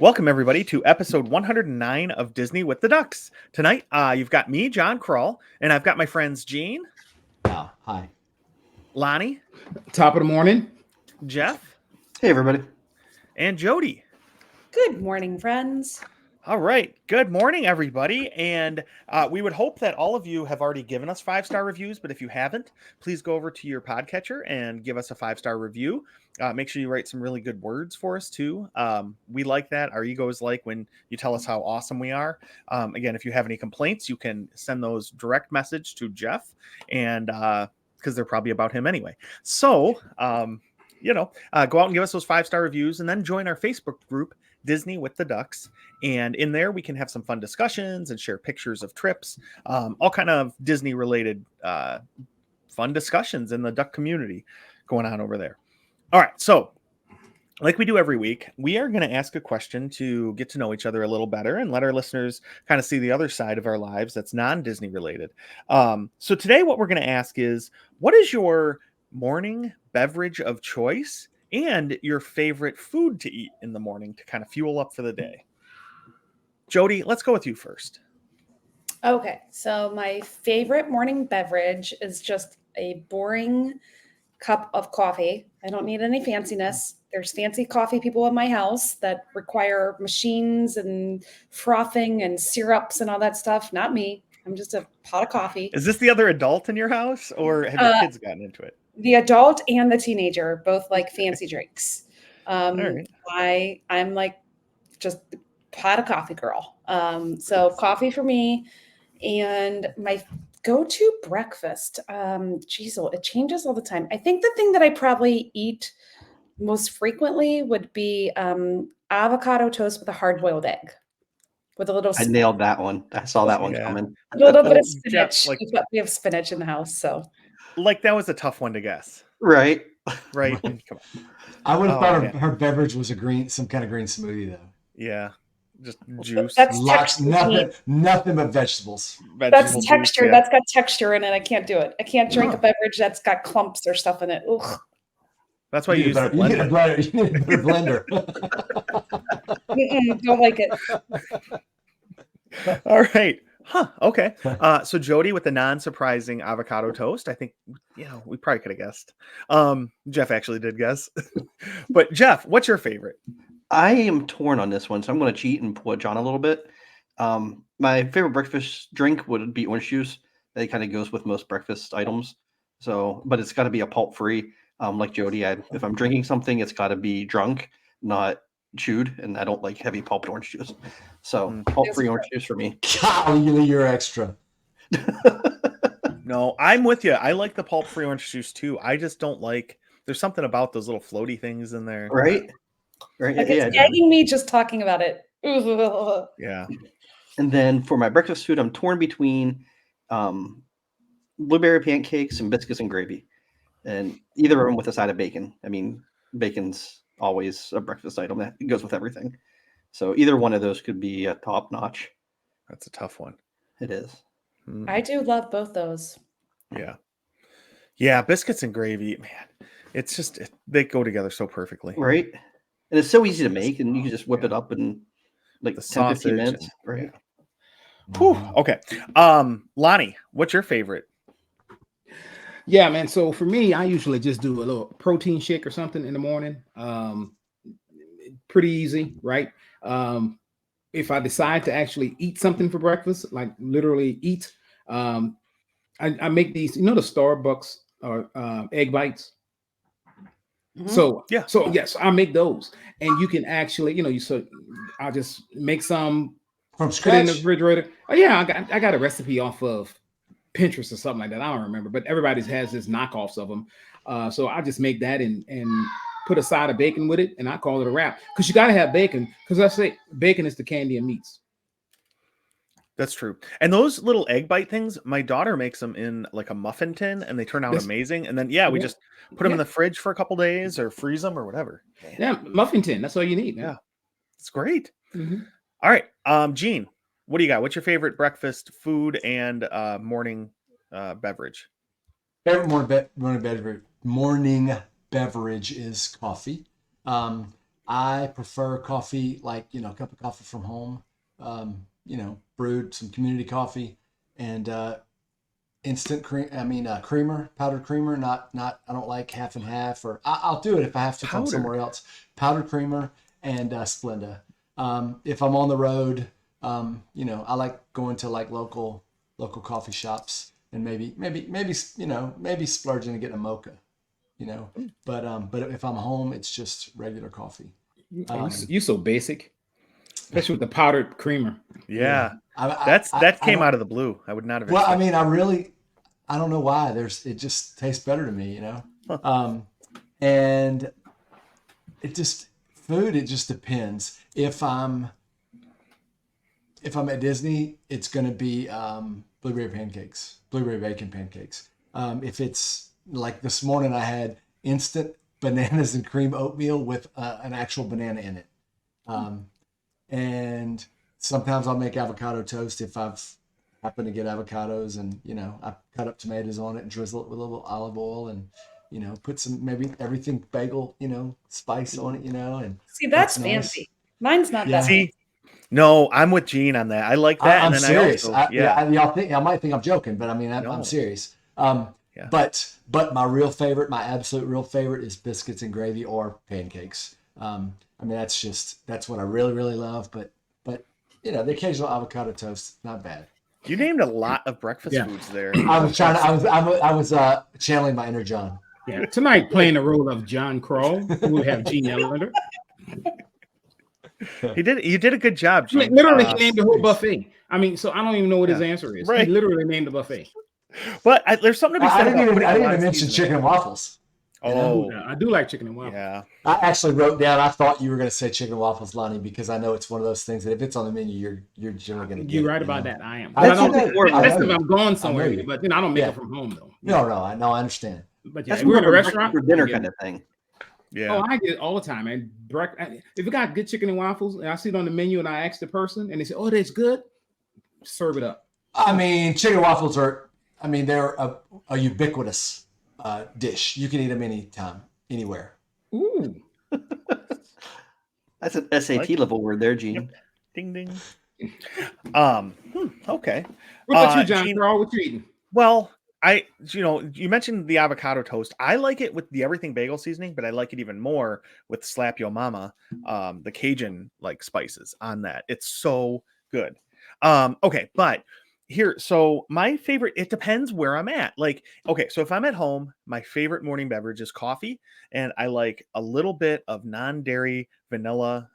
Welcome, everybody, to episode 109 of Disney with the Ducks. Tonight, you've got me, John Krull, and I've got my friends Gene, Hi. Lonnie, Top of the morning. Jeff, Hey, everybody. and Jody. Good morning, friends. All right. Good morning, everybody. And we would hope that all of you have already given us 5-star reviews. But if you haven't, please go over to your podcatcher and give us a 5-star review. Make sure you write some really good words for us, too. We like that. Our egos like when you tell us how awesome we are. Again, if you have any complaints, you can send those direct message to Jeff. And because they're probably about him anyway. So, go out and give us those 5-star reviews and then join our Facebook group, Disney with the Ducks. And in there we can have some fun discussions and share pictures of trips, all kind of Disney related fun discussions in the duck community going on over there. All right, so like we do every week, we are going to ask a question to get to know each other a little better and let our listeners kind of see the other side of our lives that's non-Disney related. So today what we're going to ask is, what is your morning beverage of choice and your favorite food to eat in the morning to kind of fuel up for the day? Jody, let's go with you first. Okay, so my favorite morning beverage is just a boring cup of coffee. I don't need any fanciness. There's fancy coffee people in my house that require machines and frothing and syrups and all that stuff. Not me. I'm just a pot of coffee. Is this the other adult in your house, or have your kids gotten into it? The adult and the teenager both like fancy drinks. Right. I'm like just pot of coffee girl. So coffee for me, and my go-to breakfast. It changes all the time. I think the thing that I probably eat most frequently would be avocado toast with a hard-boiled egg. With a little I nailed that one. I saw that one coming. A little bit of Jeff, spinach. We have spinach in the house, so like that was a tough one to guess, Right. right? Right. Come on. I would have thought yeah. her beverage was some kind of green smoothie though. Yeah, just juice. That's Lots, texture. nothing but vegetables. Vegetable That's juice, texture. yeah. That's got texture in it. I can't do it. I can't drink a Oh. beverage that's got clumps or stuff in it. Ugh. That's why you use the You need a blender. blender. You need a blender. Don't like it. All right. Huh. Okay. So Jody with the non-surprising avocado toast. I think, we probably could have guessed. Jeff actually did guess. But Jeff, what's your favorite? I am torn on this one, so I'm going to cheat and pull John a little bit. My favorite breakfast drink would be orange juice. That kind of goes with most breakfast items. So, but it's got to be a pulp-free. Like Jody, if I'm drinking something, it's got to be drunk, not chewed, and I don't like heavy pulped orange juice. So pulp-free orange juice for me. Golly, you're extra. No, I'm with you. I like the pulp-free orange juice too. I just don't like. There's something about those little floaty things in there, Right. Like it's gagging me just talking about it. Ugh. Yeah. And then for my breakfast food, I'm torn between blueberry pancakes and biscuits and gravy, and either of them with a side of bacon. I mean, bacon's always a breakfast item that goes with everything. So either one of those could be a top notch. That's a tough one. It is. I do love both those. Yeah. Yeah. Biscuits and gravy, man. It's just, they go together so perfectly. Right. And it's so easy to make, and you can just whip it up in like The 10, sausage 15 minutes. and- Right. Whew, okay. Lonnie, what's your favorite? Yeah, man. So for me, I usually just do a little protein shake or something in the morning. Pretty easy, right? If I decide to actually eat something for breakfast, like literally eat, I make these, the Starbucks or egg bites. Mhm. So Yeah. So yes, I make those, and you can actually, I just make some From put it in the scratch. refrigerator. Oh yeah, I got a recipe off of Pinterest or something like that. I don't remember, but everybody has this knockoffs of them. So I just make that and put a side of bacon with it, and I call it a wrap because you got to have bacon. Because I say bacon is the candy of meats. That's true. And those little egg bite things, my daughter makes them in like a muffin tin, and they turn out That's- amazing. And then, we Yeah. just put them in Yeah. the fridge for a couple days or freeze them or whatever. Man, Yeah, muffin tin. That's all you need. Man. Yeah. It's great. Mhm. All right. Gene, what do you got? What's your favorite breakfast food and morning beverage? Favorite morning beverage is coffee. I prefer coffee, like, a cup of coffee from home, brewed, some community coffee, and instant cream. I mean, creamer, powdered creamer. Not. I don't like half and half, or I'll do it if I have to if I'm Powdered. somewhere else. Powdered creamer and Splenda. If I'm on the road, I like going to like local coffee shops and maybe splurging and getting a mocha. But if I'm home, it's just regular coffee. You so basic, especially with the powdered creamer. Yeah. I That came don't- out of the blue. I would not have Well, I expected. mean, I don't know why. It just tastes better to me, and it just depends. If I'm at Disney, it's gonna be blueberry bacon pancakes. If it's like this morning, I had instant bananas and cream oatmeal with an actual banana in it. And sometimes I'll make avocado toast if I've happened to get avocados, and I cut up tomatoes on it and drizzle it with a little olive oil, and put some maybe everything bagel spice on it, and See, that's nice. fancy. Mine's not Yeah. that. See, no, I'm with Gene on that. I like that. I'm and then serious. I also, Y'all might think I'm joking, but I mean No. I'm serious. Yeah. But my absolute real favorite is biscuits and gravy or pancakes. I mean that's what I really really love. But the occasional avocado toast, not bad. You named a lot of breakfast Yeah. foods there. I was channeling my inner John. Yeah, tonight playing the role of John Crawl, we have Gene Ellender. You did a good job, Gene. Literally, he named the whole buffet. I mean, so I don't even know what his Yeah. answer is. Right. He literally named the buffet. But there's something to be I said didn't about even putting a lot of mention seasoning. chicken and waffles. Oh, I do like chicken and waffles. yeah. I actually wrote down. I thought you were going to say chicken and waffles, Lonnie, because I know it's one of those things that if it's on the menu, you're generally going to get. You're right it, about that. I am. I But I don't think think that- I that's know if you. I'm going somewhere. you. But I don't make Yeah. it from home though. No, I understand. But yeah, That's if we're more in a of a breakfast restaurant for dinner yeah. kind of thing. Yeah. Oh, I get it all the time, man. If you got good chicken and waffles, and I see it on the menu, and I ask the person, and they say, "Oh, that's good," serve it up. I mean, chicken and waffles they're a ubiquitous dish. You can eat them anytime, anywhere. Ooh, That's an SAT level word there, Gene. Ding ding. Okay. what about you, John Gene- Carl? What you eating? Well, you mentioned the avocado toast. I like it with the everything bagel seasoning, but I like it even more with Slap Yo Mama, the Cajun like spices on that. It's so good. Okay, but here, so my favorite, it depends where I'm at. Like, okay, so if I'm at home, my favorite morning beverage is coffee, and I like a little bit of non-dairy vanilla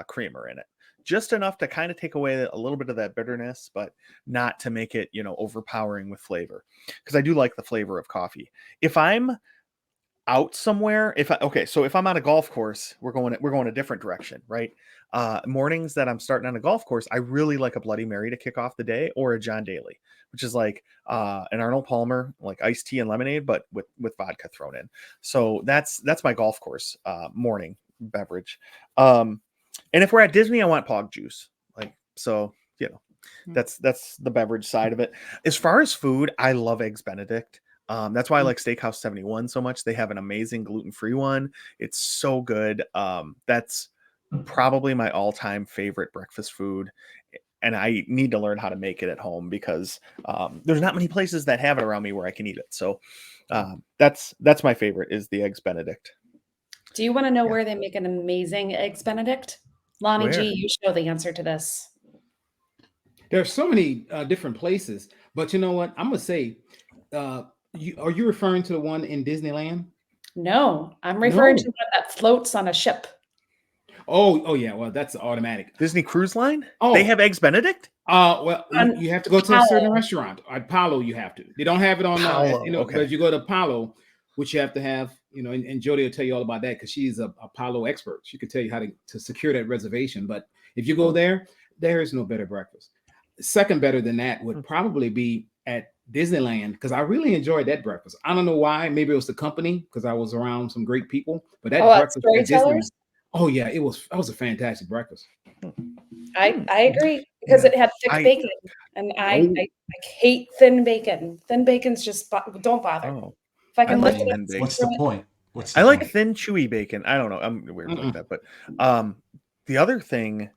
creamer in it. Just enough to kind of take away a little bit of that bitterness, but not to make it, overpowering with flavor. Because I do like the flavor of coffee. If I'm out somewhere, if I'm on a golf course, we're going a different direction, right? Mornings that I'm starting on a golf course, I really like a Bloody Mary to kick off the day, or a John Daly, which is like an Arnold Palmer, like iced tea and lemonade, but with vodka thrown in. So that's my golf course morning beverage. And if we're at Disney, I want Pog juice. That's the beverage side of it. As far as food, I love Eggs Benedict. That's why I like Steakhouse 71 so much. They have an amazing gluten-free one. It's so good. That's probably my all-time favorite breakfast food. And I need to learn how to make it at home because there's not many places that have it around me where I can eat it. So that's my favorite is the Eggs Benedict. Do you want to know where they make an amazing Eggs Benedict? Lonnie Where? G, you show the answer to this. There's so many different places, but you know what? I'm gonna say, are you referring to the one in Disneyland? No, I'm referring No. to one that floats on a ship. Oh yeah. Well, that's automatic. Disney Cruise Line? Oh. They have Eggs Benedict? Well, On you have to go to a certain Apollo. restaurant. At Palo, you have to. They don't have it on. Palo, okay. But if you go to Palo, which you have to have, and Jody will tell you all about that because she's a Palo expert. She could tell you how to secure that reservation. But if you go there is no better breakfast. Second better than that would probably be at Disneyland because I really enjoyed that breakfast. I don't know why. Maybe it was the company because I was around some great people. But that At breakfast at Storytellers? Disneyland, oh yeah, that was a fantastic breakfast. I agree because it had thick I- bacon, and I hate thin bacon. Thin bacon's just don't bother. Oh. If I can I lift like it up, thin bacon. What's the point? What's I the like thing? thin, chewy bacon. I don't know. I'm weird like Mm-mm. that, but the other thing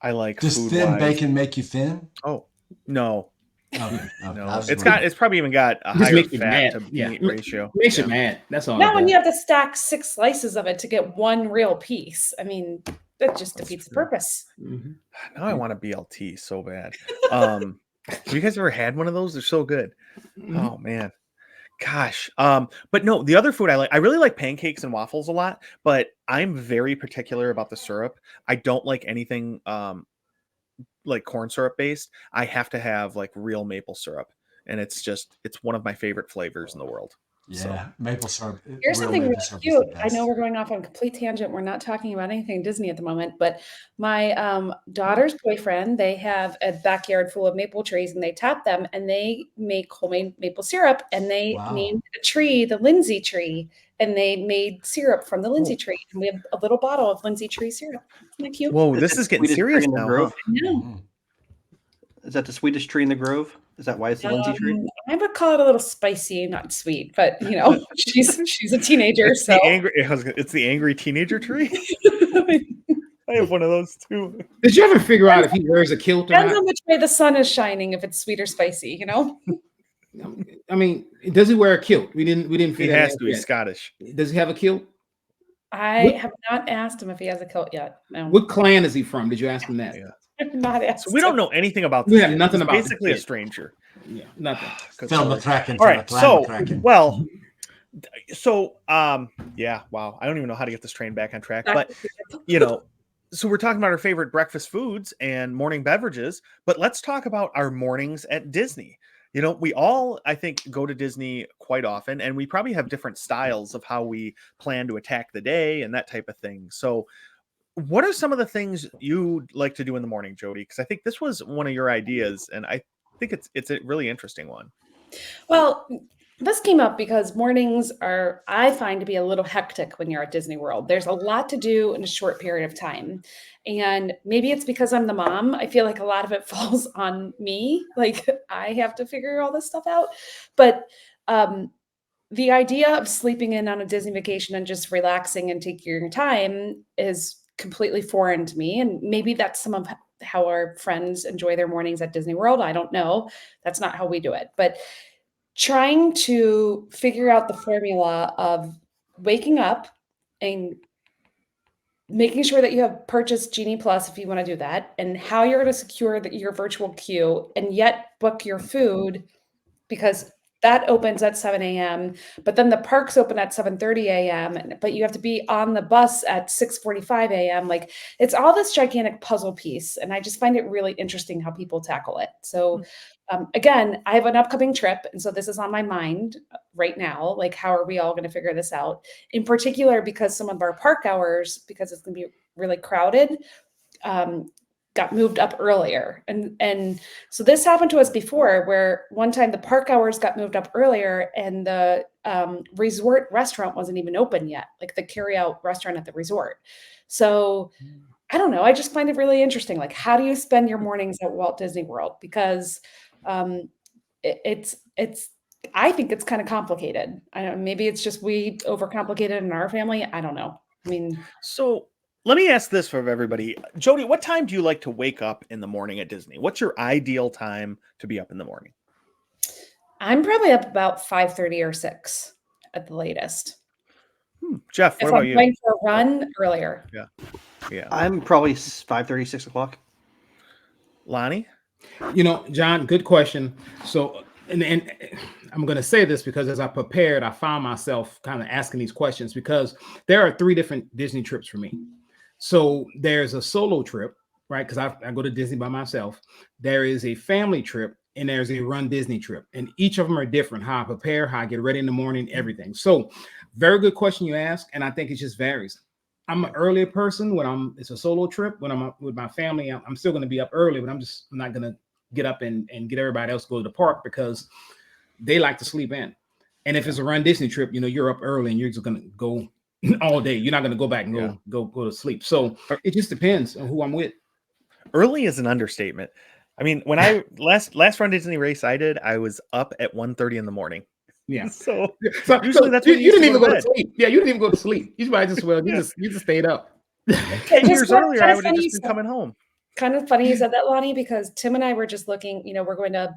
I like Does food thin wise. bacon make you thin? Oh no, Okay. Okay. I no, was it's wondering. probably even got a It just higher makes you fat mad. to Yeah, meat ratio. makes Yeah. you mad. That's all. Not it when does. you have to stack 6 slices of it to get one real piece. I mean, that just That's defeats the true. purpose. Mhm. Now I want a BLT so bad. Have you guys ever had one of those? They're so good. Mhm. Oh man. Gosh. But no, the other food I really like pancakes and waffles a lot, but I'm very particular about the syrup. I don't like anything like corn syrup based. I have to have like real maple syrup. And it's one of my favorite flavors in the world. So Yeah, maple syrup. Here's Real something really maple syrup is the cute. I know best. we're going off on a complete tangent. We're not talking about anything Disney at the moment, but my daughter's boyfriend, they have a backyard full of maple trees and they tap them and they make homemade maple syrup and they Wow. named the tree the Lindsay tree and they made syrup from the Lindsay tree. And we have a little bottle of Lindsay tree syrup. Isn't that cute? whoa, Is this it is the getting sweetest tree serious in the now, huh? grove? No. Mhm. Is that the sweetest tree in the grove? Is that why it's the Lindsay tree? I would call it a little spicy, not sweet, but you know, she's a teenager, It's so the angry it's the angry teenager tree. I have one of those too. Did you ever figure out if he wears a kilt or depends not? on which way the sun is shining, if it's sweet or spicy, you know? I mean, does he wear a kilt? We didn't He figure has that to. out He's yet. Scottish. Does he have a kilt? I What- have not asked him if he has a kilt yet. No, What clan is he from? Did you ask him that? Yeah. I've not asked So we don't him. know anything about We this. have kid. nothing He's about the basically a kid. stranger. Yeah, nothing. Good Phil Lord. McCracken. All right, so McCracken. well, yeah, wow. I don't even know how to get this train back on track, but you know, so we're talking about our favorite breakfast foods and morning beverages, but let's talk about our mornings at Disney. You know, we all, I think, go to Disney quite often, and we probably have different styles of how we plan to attack the day and that type of thing. So, what are some of the things you like to do in the morning, Jody? Because I think this was one of your ideas, and I think it's a really interesting one. Well, this came up because mornings are, I find, to be a little hectic when you're at Disney World. There's a lot to do in a short period of time. And maybe it's because I'm the mom. I feel like a lot of it falls on me. Like I have to figure all this stuff out. But the idea of sleeping in on a Disney vacation and just relaxing and taking your time is completely foreign to me. And maybe that's some of how our friends enjoy their mornings at Disney World. I don't know. That's not how we do it. But trying to figure out the formula of waking up and making sure that you have purchased Genie Plus if you want to do that, and how you're going to secure your virtual queue and yet book your food because that opens at 7 a.m. But then the parks open at 7:30 a.m. But you have to be on the bus at 6:45 a.m. Like it's all this gigantic puzzle piece, and I just find it really interesting how people tackle it. So again, I have an upcoming trip, and so this is on my mind right now. Like, how are we all going to figure this out? In particular, because some of our park hours, because it's going to be really crowded, got moved up earlier. And so this happened to us before where one time the park hours got moved up earlier and the resort restaurant wasn't even open yet, like the carry-out restaurant at the resort. So I don't know. I just find it really interesting. Like, how do you spend your mornings at Walt Disney World? Because it's I think it's kind of complicated. I don't, maybe it's just we overcomplicated in our family. I don't know. I mean, So let me ask this for everybody. Jody, what time do you like to wake up in the morning at Disney? What's your ideal time to be up in the morning? I'm probably up about 5:30 or 6 at the latest. Jeff, what If about I'm you? going for a run, earlier. Yeah. I'm probably 5:30, 6 o'clock. Lonnie? You know, John, good question. So, and I'm going to say this because as I prepared, I found myself kind of asking these questions because there are 3 different Disney trips for me. So there's a solo trip, right? Because I go to Disney by myself. There is a family trip and there's a Run Disney trip. And each of them are different. How I prepare, how I get ready in the morning, everything. So very good question you ask. And I think it just varies. I'm an earlier person when it's a solo trip. When I'm with my family, I'm still going to be up early, but I'm not going to get up and get everybody else to go to the park because they like to sleep in. And if it's a Run Disney trip, you know, you're up early and you're just going to go all day. You're not going to go back and go to sleep. So it just depends on who I'm with. Early is an understatement. I mean, when I last Run Disney race I did, I was up at 1:30 in the morning. Yeah. So So, usually that's you, when you used didn't to even go go to to bed. sleep. Yeah, you didn't even go to sleep. You might just well, Yeah. you just stayed up. 10 Just years kind of earlier, I would have funny you just been said coming home. kind of funny you said that, Lonnie, because Tim and I were just looking, we're going to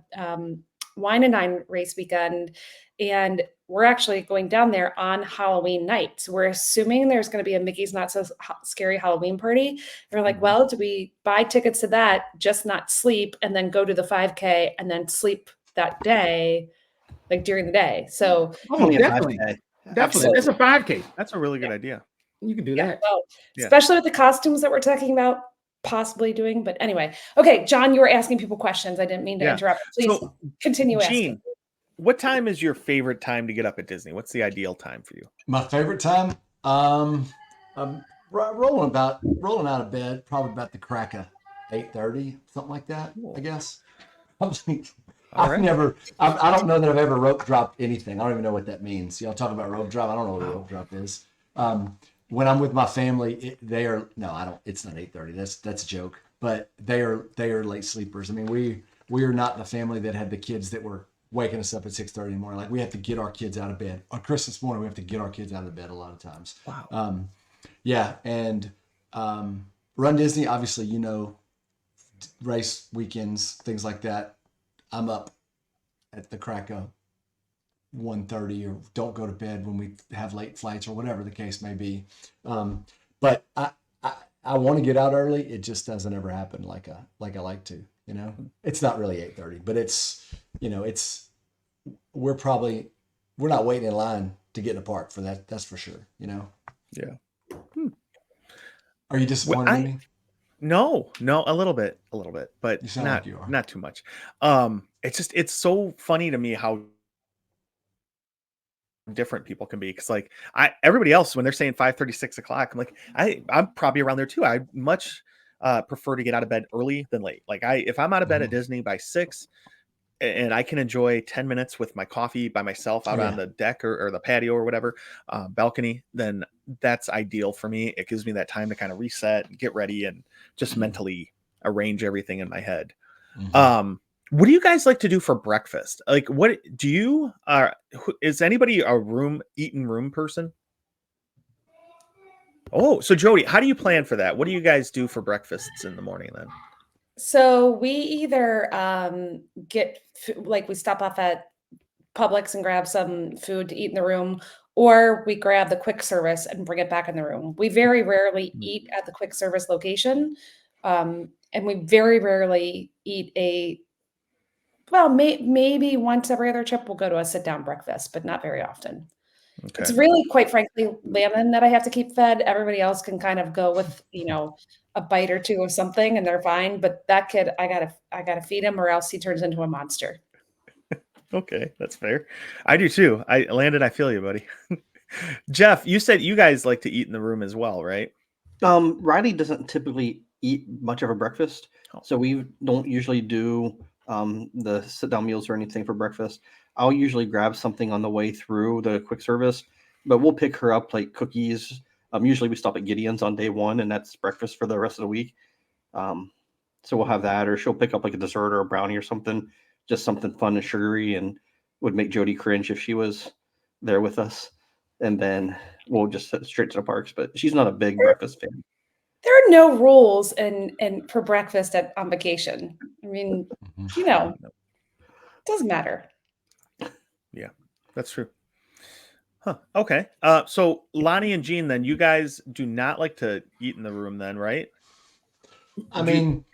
Wine and Dine race weekend, and we're actually going down there on Halloween night. So we're assuming there's going to be a Mickey's Not So Scary Halloween party. And we're like, Mhm. well, do we buy tickets to that, just not sleep, and then go to the 5K and then sleep that day, like during the day? So, Oh, Only a definitely. 5K. Definitely. That's a 5K. That's a really good Yeah. idea. You can do yeah, that. well, Yeah. especially with the costumes that we're talking about possibly doing. But anyway, okay, John, you were asking people questions. I didn't mean to Yeah. interrupt. Please So, continue asking. Gene, what time is your favorite time to get up at Disney? What's the ideal time for you? My favorite time, I'm rolling out of bed, probably about the crack of 8:30, something like that. Cool. I guess. All All right. I don't know that I've ever rope dropped anything. I don't even know what that means. Y'all talk about rope drop. I don't know what a rope drop is. When I'm with my family, I don't. It's not 8:30. That's a joke. But they are late sleepers. I mean, we are not the family that had the kids that were waking us up at 6:30 in the morning. Like, we have to get our kids out of bed on Christmas morning. We have to get our kids out of bed a lot of times. Wow. Yeah, and Run Disney, obviously, race weekends, things like that. I'm up at the crack of 1:30, or don't go to bed when we have late flights, or whatever the case may be. But I want to get out early. It just doesn't ever happen like I like to. It's not really 8:30, but we're not waiting in line to get in the park for that. That's for sure. Yeah. Are you disappointed in me? No, a little bit, but You sound not like you are. not too much. It's so funny to me how different people can be, because like everybody else, when they're saying 5:30, 6 o'clock, I'm like, I'm probably around there too. I much prefer to get out of bed early than late. Like, if I'm out of bed at Disney by 6 and I can enjoy 10 minutes with my coffee by myself out on the deck or the patio or whatever, balcony, then that's ideal for me. It gives me that time to kind of reset and get ready and just mentally arrange everything in my head. What do you guys like to do for breakfast? Like, what do you is anybody a eating room person? Oh, so Jody, how do you plan for that? What do you guys do for breakfasts in the morning then? So we either we stop off at Publix and grab some food to eat in the room, or we grab the quick service and bring it back in the room. We very rarely eat at the quick service location, and we very rarely eat maybe once every other trip we'll go to a sit down breakfast, but not very often. Okay. It's really, quite frankly, Landon that I have to keep fed. Everybody else can kind of go with, a bite or two of something and they're fine. But that kid, I gotta feed him, or else he turns into a monster. Okay, that's fair. I do too. Landon, I feel you, buddy. Jeff, you said you guys like to eat in the room as well, right? Riley doesn't typically eat much of a breakfast, so we don't usually do the sit down meals or anything for breakfast. I'll usually grab something on the way through the quick service, but we'll pick her up like cookies. Usually we stop at Gideon's on day one, and that's breakfast for the rest of the week. So we'll have that, or she'll pick up like a dessert or a brownie or something, just something fun and sugary, and would make Jody cringe if she was there with us. And then we'll just head straight to the parks. But she's not a big breakfast fan. There are no rules and for breakfast on vacation. I mean, it doesn't matter. Yeah, that's true. Huh. Okay. So Lonnie and Gene, then you guys do not like to eat in the room, then, right? I mean,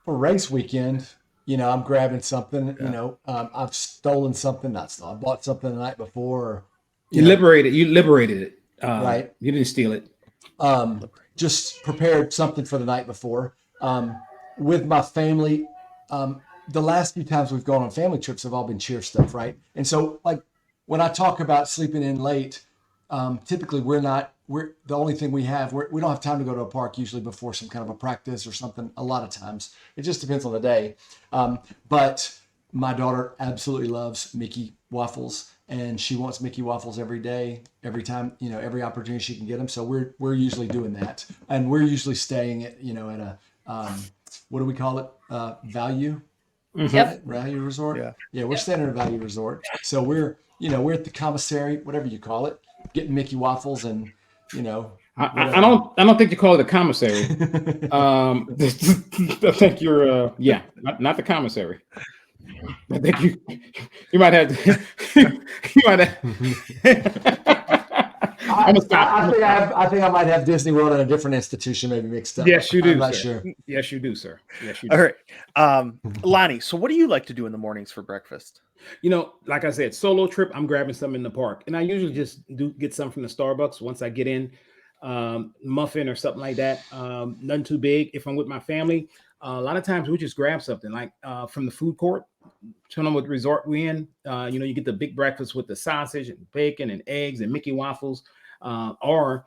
for race weekend, I'm grabbing something. I've stolen something, not stolen. I bought something the night before. You liberated it. Right. You didn't steal it. Just prepared something for the night before. With my family, the last few times we've gone on family trips have all been cheer stuff, right? And so, like, when I talk about sleeping in late, typically we're the only thing we don't have time to go to a park usually before some kind of a practice or something. A lot of times it just depends on the day. But my daughter absolutely loves Mickey waffles, and she wants Mickey waffles every day, every time, every opportunity she can get them. So we're usually doing that, and we're usually staying at, at a, what do we call it? Value Mhm. Yep. Value Resort. Yeah. Yeah, we're staying at a Value Resort. So we're at the commissary, whatever you call it, getting Mickey waffles and I don't think you call it a commissary. I think you're not the commissary. I think you might have you might have. I'm gonna stop. I think I might have Disney World and a different institution maybe mixed up. Yes, you do. I'm not sir. sure. Yes, you do, sir. Yes, you do. All right. Lonnie, so what do you like to do in the mornings for breakfast? Like I said, solo trip, I'm grabbing some in the park. And I usually just do get some from the Starbucks once I get in, muffin or something like that. Nothing too big. If I'm with my family, a lot of times we just grab something like from the food court. Depending on what resort we're in, you get the big breakfast with the sausage and bacon and eggs and Mickey waffles. Or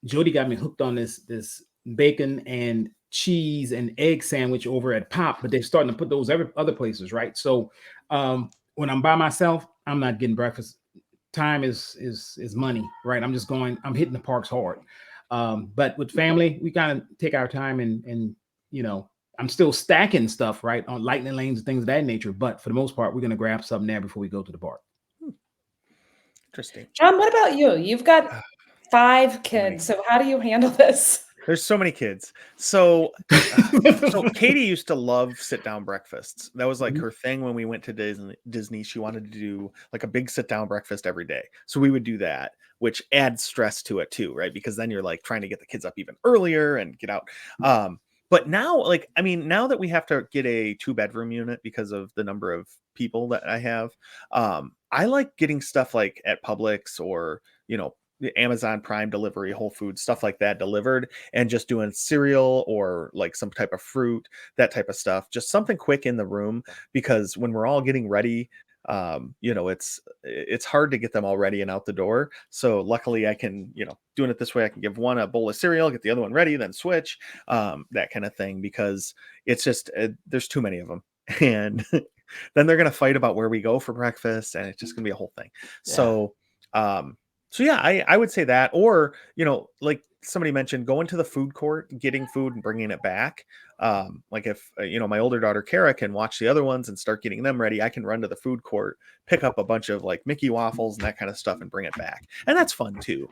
Jody got me hooked on this bacon and cheese and egg sandwich over at Pop, but they're starting to put those every other places, right? So when I'm by myself, I'm not getting breakfast. Time is money, right? I'm hitting the parks hard. But with family, we kind of take our time and I'm still stacking stuff, right, on lightning lanes and things of that nature. But for the most part, we're going to grab something there before we go to the park. Interesting. John, what about you? You've got 5 kids, so how do you handle this? There's so many kids. So Katie used to love sit-down breakfasts. That was like her thing when we went to Disney. She wanted to do like a big sit-down breakfast every day. So we would do that, which adds stress to it too, right? Because then you're like trying to get the kids up even earlier and get out. But now, now that we have to get a 2-bedroom unit because of the number of people that I have, I like getting stuff like at Publix or, the Amazon Prime delivery, Whole Foods, stuff like that delivered, and just doing cereal or like some type of fruit, that type of stuff, just something quick in the room, because when we're all getting ready, it's hard to get them all ready and out the door. So luckily I can, doing it this way, I can give one a bowl of cereal, get the other one ready, then switch, that kind of thing, because it's just, there's too many of them. And then they're going to fight about where we go for breakfast, and it's just going to be a whole thing. Yeah. So yeah, I would say that, or, like somebody mentioned, going to the food court, getting food and bringing it back. Like if, my older daughter, Kara, can watch the other ones and start getting them ready, I can run to the food court, pick up a bunch of like Mickey waffles and that kind of stuff and bring it back. And that's fun too.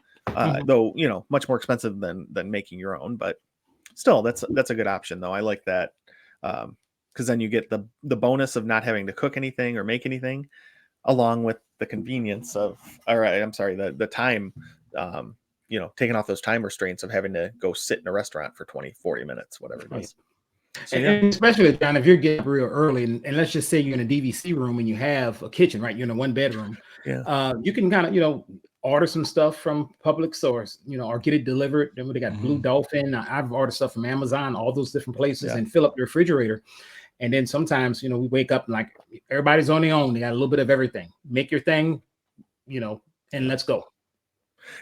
Though, much more expensive than making your own, but still that's a good option though. I like that. Cause then you get the bonus of not having to cook anything or make anything, along with the convenience of, the time, taking off those time restraints of having to go sit in a restaurant for 20-40 minutes, whatever it is. So, and especially, John, if you're getting real early, and let's just say you're in a DVC room and you have a kitchen, right? You're in a 1-bedroom. Yeah. You can kind of, order some stuff from Publix or get it delivered. Then they got Blue Dolphin. I've ordered stuff from Amazon, all those different places, and fill up the refrigerator. And then sometimes, we wake up and like everybody's on their own. They got a little bit of everything. Make your thing, and let's go.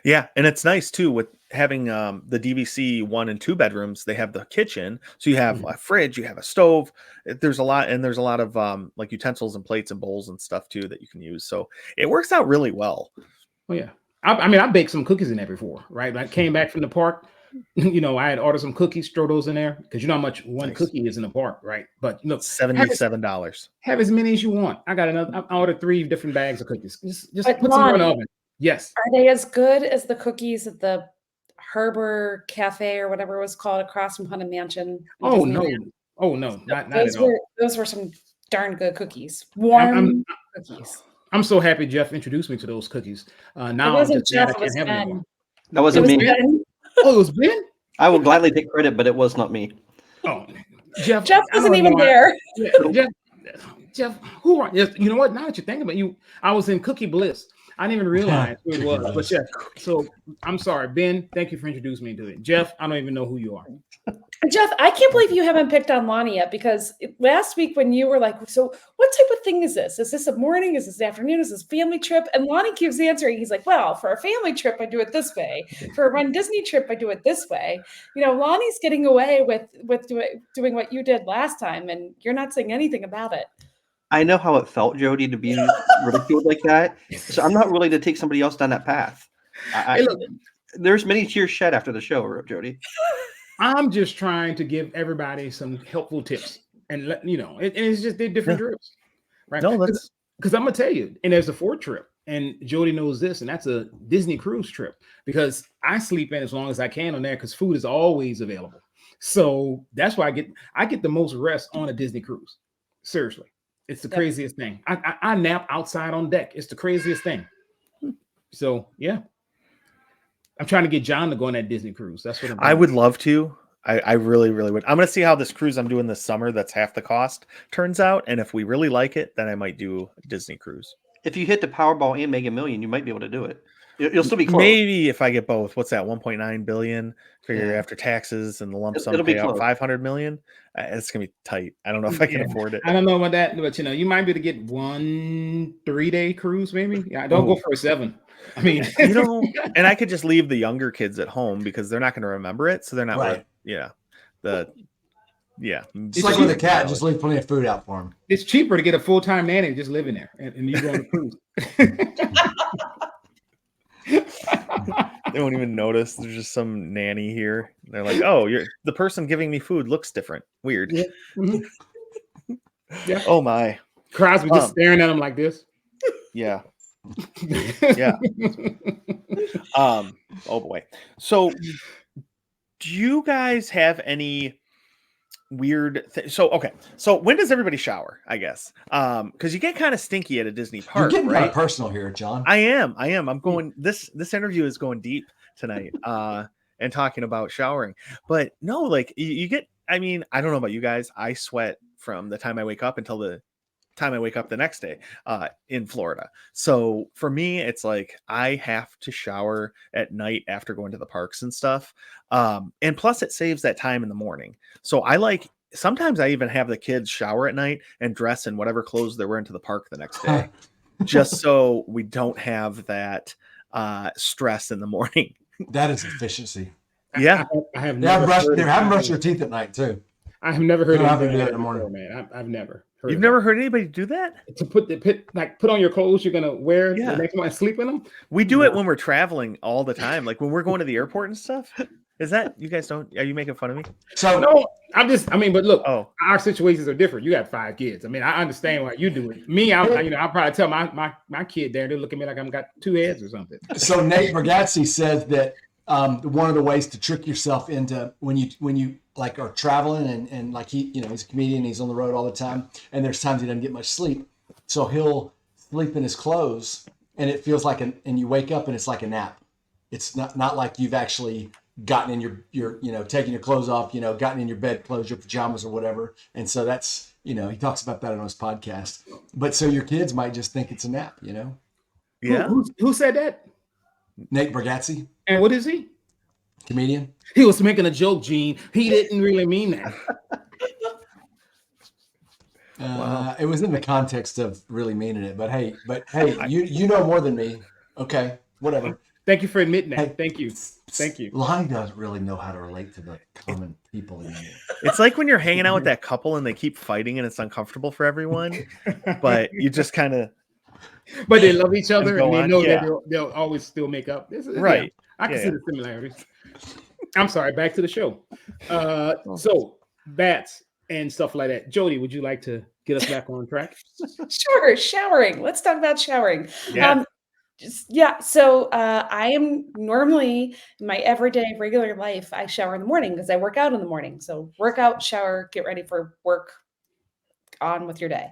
Yeah. And it's nice too with having the DVC 1 and 2 bedrooms. They have the kitchen. So you have a fridge, you have a stove. There's a lot of like utensils and plates and bowls and stuff too that you can use. So it works out really well. Oh, yeah. I baked some cookies in there before, right? I came back from the park. I had ordered some cookies, throw those in there, because you know how much one cookie is in the park, right? But $77. Have as many as you want. I got I ordered 3 different bags of cookies. Just put some in the oven. Yes. Are they as good as the cookies at the Harbor Cafe or whatever it was called across from Haunted Mansion? Oh no, not at all. Those were some darn good cookies. Warm cookies. I'm so happy Jeff introduced me to those cookies. Now it wasn't Jeff, I can't have them. That wasn't me. Ben. Oh, it was Ben? I will gladly take credit, but it was not me. Oh, Jeff wasn't even there. Jeff, who are you? You know what? Now that you think about it, I was in Cookie Bliss. I didn't even realize who it was. But yeah, so I'm sorry, Ben. Thank you for introducing me to it. Jeff, I don't even know who you are. Jeff, I can't believe you haven't picked on Lonnie yet, because last week when you were like, so what type of thing is this? Is this a morning? Is this an afternoon? Is this a family trip? And Lonnie keeps answering. He's like, well, for a family trip, I do it this way. For a Run Disney trip, I do it this way. Lonnie's getting away with doing what you did last time, and you're not saying anything about it. I know how it felt, Jody, to be ridiculed like that. So I'm not willing to take somebody else down that path. There's many tears shed after the show, Jody. I'm just trying to give everybody some helpful tips. and and it's just they're different trips, right? No, that's Because I'm gonna tell you, and there's a Ford trip, and Jody knows this, and that's a Disney cruise trip because I sleep in as long as I can on there because food is always available. So that's why I get the most rest on a Disney cruise. Seriously, it's the Yep. craziest thing. I nap outside on deck. It's the craziest thing. So yeah, I'm trying to get John to go on that Disney cruise. That's what I would love to. I really, really would. I'm going to see how this cruise I'm doing this summer that's half the cost turns out. And if we really like it, then I might do a Disney cruise. If you hit the Powerball and Mega Million, you might be able to do it. You'll still be close. Maybe if I get both. What's that? 1.9 billion. Figure Yeah. after taxes and the lump sum It'll be payout, close. 500 million. It's going to be tight. I don't know if I can Yeah. afford it. I don't know about that, but you might be able to get 1 3-day cruise, maybe. Yeah, don't go for a 7. I mean, And I could just leave the younger kids at home because they're not going to remember it. So they're not, Right. It's Just like with a cat, just leave plenty of food out for him. it's cheaper to get a full-time nanny and just live in there, and you go on a cruise. They won't even notice. There's just some nanny here. They're like, "Oh, the person giving me food looks different. Weird." Yeah. Mhm. Yeah. Oh my. Crosby just staring at him like this. Yeah. Yeah. Oh boy. So do you guys have any weird so when does everybody shower, I guess? Because you get kind of stinky at a Disney You're park, getting kind right? of personal here, John. I am. I'm going this interview is going deep tonight. And talking about showering. But no, like you get, I mean, I don't know about you guys. I sweat from the time I wake up until the time I wake up the next day in Florida. So for me, it's like I have to shower at night after going to the parks and stuff. And plus it saves that time in the morning. So sometimes I even have the kids shower at night and dress in whatever clothes they're wearing to the park the next day, just so we don't have that stress in the morning. That is efficiency. Yeah. I have They haven't never brushed your teeth at night too. I have never heard Don't have anybody to do do it in the morning. man. I've never heard You've of never heard anybody do that? that. To put on your clothes you're gonna wear Yeah. the next one and sleep in them. We do it when we're traveling all the time. Like when we're going to the airport and stuff. Is that you guys don't? Are you making fun of me? So No, but look, Oh, our situations are different. You got 5 kids. I mean, I understand why you do it. Me, I'll probably tell my kid there, they look at me like I've got 2 heads or something. So Nate Bargatze says that one of the ways to trick yourself into when you like are traveling and like he's a comedian, he's on the road all the time, and there's times he doesn't get much sleep, so he'll sleep in his clothes, and it feels like and you wake up and it's like a nap. It's not like you've actually gotten in your taking your clothes off, gotten in your bed clothes, your pajamas or whatever, and so that's he talks about that on his podcast. But so your kids might just think it's a nap, yeah. Who said that? Nate Bargatze, And what is he? comedian. He was making a joke, Gene. He didn't really mean that. Wow. It was in the context of really meaning it, but hey, you know more than me. Okay, whatever. Thank you for admitting that. Hey. Thank you. Lonnie doesn't really know how to relate to the common people anymore. It's like when you're hanging out with that couple and they keep fighting and it's uncomfortable for everyone, but you just kind of But they love each other go and they on, know yeah. that they'll always still make up. Right. I can Yeah, see yeah. the similarities. I'm sorry, back to the show. So bats and stuff like that. Jody, would you like to get us back on track? Sure, showering. Let's talk about showering. Yeah. So I am normally in my everyday regular life, I shower in the morning because I work out in the morning. So work out, shower, get ready for work, on with your day.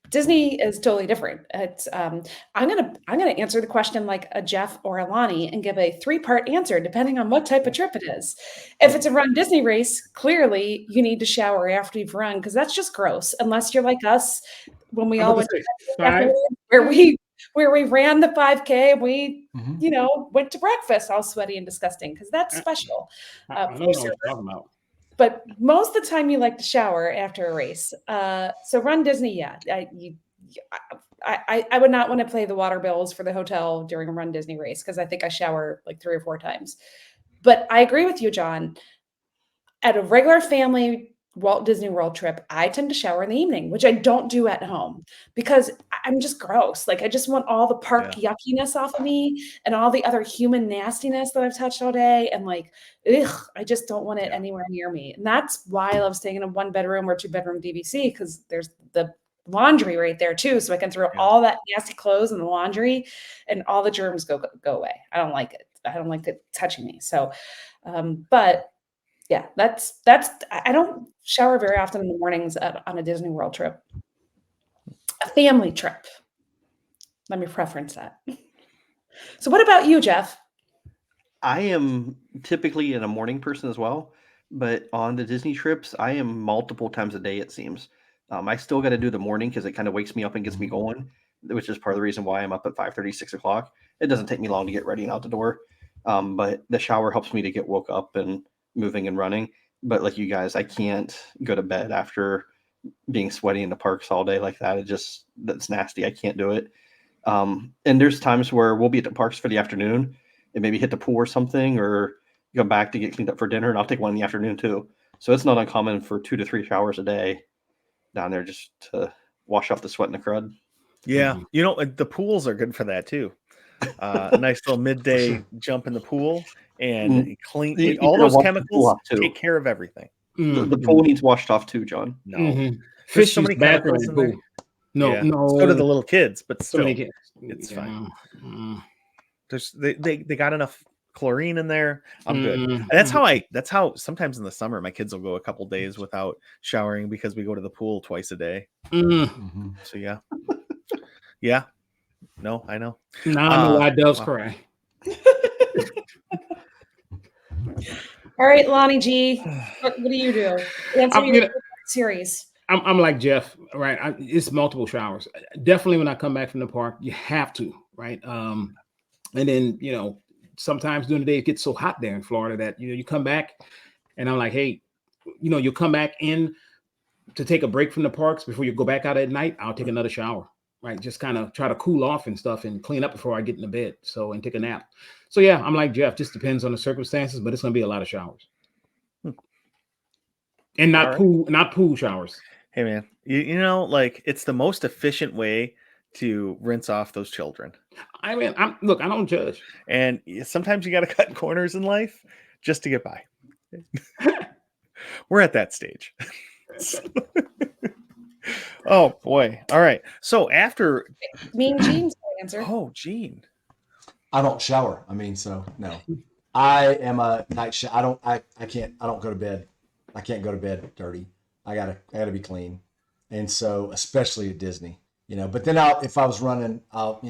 Disney is totally different. It's I'm gonna answer the question like a Jeff or a Lonnie and give a 3-part answer depending on what type of trip it is. If it's a Run Disney race, clearly you need to shower after you've run because that's just gross. Unless you're like us when we all went to Five. where we ran the 5K, we Mhm. went to breakfast all sweaty and disgusting because that's special. I don't know what you're talking about. But most of the time you like to shower after a race. So Run Disney, I would not want to play the water bills for the hotel during a Run Disney race because I think I shower like 3 or 4 times. But I agree with you, John. At a regular family Walt Disney World trip, I tend to shower in the evening, which I don't do at home because I'm just gross. Like I just want all the park yuckiness off of me and all the other human nastiness that I've touched all day. And like, ugh, I just don't want it anywhere near me. And that's why I love staying in a 1-bedroom or 2-bedroom DVC, because there's the laundry right there too. So I can throw all that nasty clothes in the laundry and all the germs go away. I don't like it. I don't like it touching me. So, but yeah, I don't shower very often in the mornings on a Disney World trip. A family trip. Let me preference that. So what about you, Jeff? I am typically a morning person as well, but on the Disney trips, I am multiple times a day, it seems. I still got to do the morning because it kind of wakes me up and gets me going, which is part of the reason why I'm up at 5:30, 6 o'clock. It doesn't take me long to get ready and out the door. But the shower helps me to get woke up and moving and running. But like you guys, I can't go to bed after being sweaty in the parks all day like that. That's nasty. I can't do it. And there's times where we'll be at the parks for the afternoon and maybe hit the pool or something, or go back to get cleaned up for dinner, and I'll take one in the afternoon too. So it's not uncommon for 2 to 3 showers a day down there just to wash off the sweat and the crud. Yeah. You know, the pools are good for that too. A nice little midday jump in the pool and clean all those chemicals, take care of everything. The pool needs washed off too, John. No. There's so many chemicals in there. No. So do the little kids, but still, many kids. It's fine. They got enough chlorine in there. I'm good. And that's how sometimes in the summer my kids will go a couple days without showering because we go to the pool twice a day. So yeah. No, I know. Now I know why doves cry. All right, Lonnie G, what do you do? Answer your series. I'm like Jeff, right? It's multiple showers. Definitely when I come back from the park, you have to, right? And then, sometimes during the day it gets so hot there in Florida that, you come back and I'm like, hey, you'll come back in to take a break from the parks before you go back out at night. I'll take another shower, right? Just kind of try to cool off and stuff and clean up before I get into bed. So, and take a nap. So yeah, I'm like Jeff, just depends on the circumstances, but it's going to be a lot of showers. And not pool showers. Hey man, you know, like it's the most efficient way to rinse off those children. I mean, I don't judge. And sometimes you got to cut corners in life just to get by. We're at that stage. Oh boy. All right. So after me and Gene's answer. Oh, Gene. I don't shower. I mean, so no. I am a night shower. I don't go to bed. I can't go to bed dirty. I gotta be clean. And so especially at Disney, but then if I was running, I'll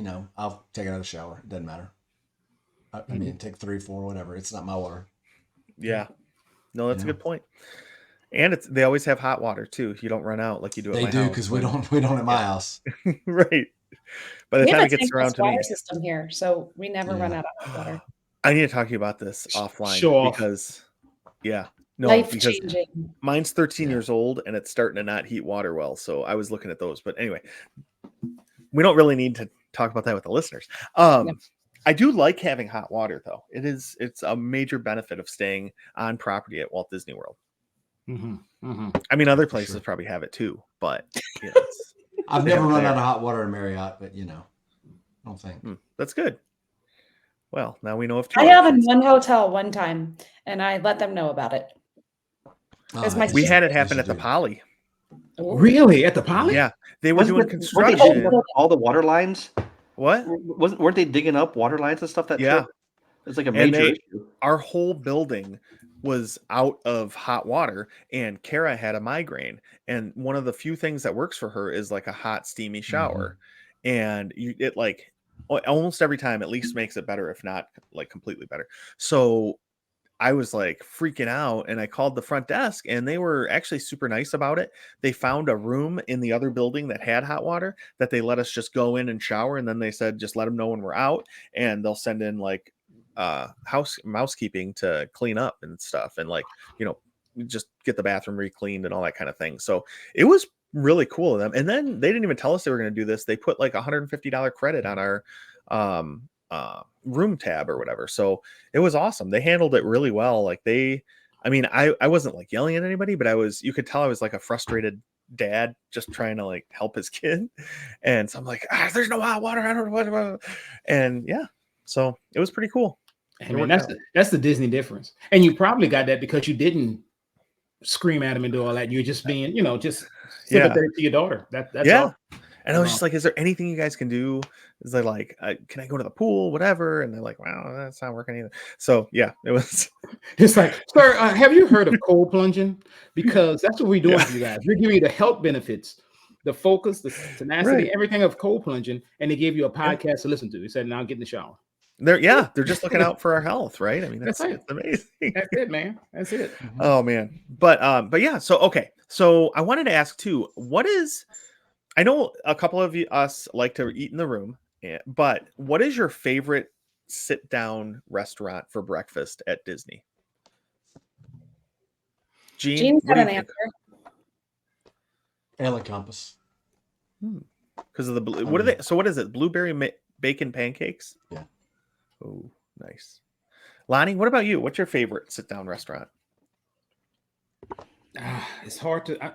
take another shower. It doesn't matter. I mean, take 3, 4, whatever. It's not my water. Yeah. No, that's a good point. And they always have hot water too. You don't run out like you do at my house. They do, because we don't at my house. Right. By the time it gets around to me. Water system here, so we never run out of hot water. I need to talk to you about this offline because life changing. Mine's 13 years old and it's starting to not heat water well. So I was looking at those, but anyway, we don't really need to talk about that with the listeners. I do like having hot water though. It's a major benefit of staying on property at Walt Disney World. I mean, other places probably have it too, but I've never run out of hot water in Marriott, but I don't think. That's good. Well, now we know of two. I have in one hotel one time, and I let them know about it. We had it happen at the Poly. Really? At the Poly? Yeah, they were doing construction. All the water lines. What? Weren't they digging up water lines and stuff? It's like a major issue. Our whole building was out of hot water, and Kara had a migraine, and one of the few things that works for her is like a hot steamy shower, and it like almost every time at least makes it better, if not like completely better. So I was like freaking out, and I called the front desk, and they were actually super nice about it. They found a room in the other building that had hot water that they let us just go in and shower, and then they said just let them know when we're out, and they'll send in like mousekeeping to clean up and stuff, and like just get the bathroom re-cleaned and all that kind of thing. So it was really cool of them. And then they didn't even tell us they were going to do this. They put like $150 credit on our room tab or whatever. So it was awesome. They handled it really well. Like they I mean, I wasn't like yelling at anybody, but you could tell I was like a frustrated dad just trying to like help his kid. And so I'm like, there's no hot water. I don't know what. And yeah, so it was pretty cool. And man, that's the Disney difference. And you probably got that because you didn't scream at him and do all that. You're just being, just sympathetic to your daughter. That's all. And I was just like, is there anything you guys can do? Is they like, can I go to the pool, whatever? And they're like, well, that's not working either. So yeah, it was. It's like, sir, have you heard of cold plunging? Because that's what we're doing for you guys. We're giving you the health benefits, the focus, the tenacity, everything of cold plunging, and they gave you a podcast to listen to. He said, now get in the shower. They're just looking out for our health, right? I mean, that's it. It's amazing. That's it, man. That's it. Oh man. But yeah, so okay. So I wanted to ask too, I know a couple of us like to eat in the room, but what is your favorite sit down restaurant for breakfast at Disney? Gene's got an answer. Ale and Compass. Because of the blue. What are they? So what is it? Blueberry bacon pancakes? Yeah. Oh, nice. Lonnie, what about you? What's your favorite sit down restaurant? It's hard to.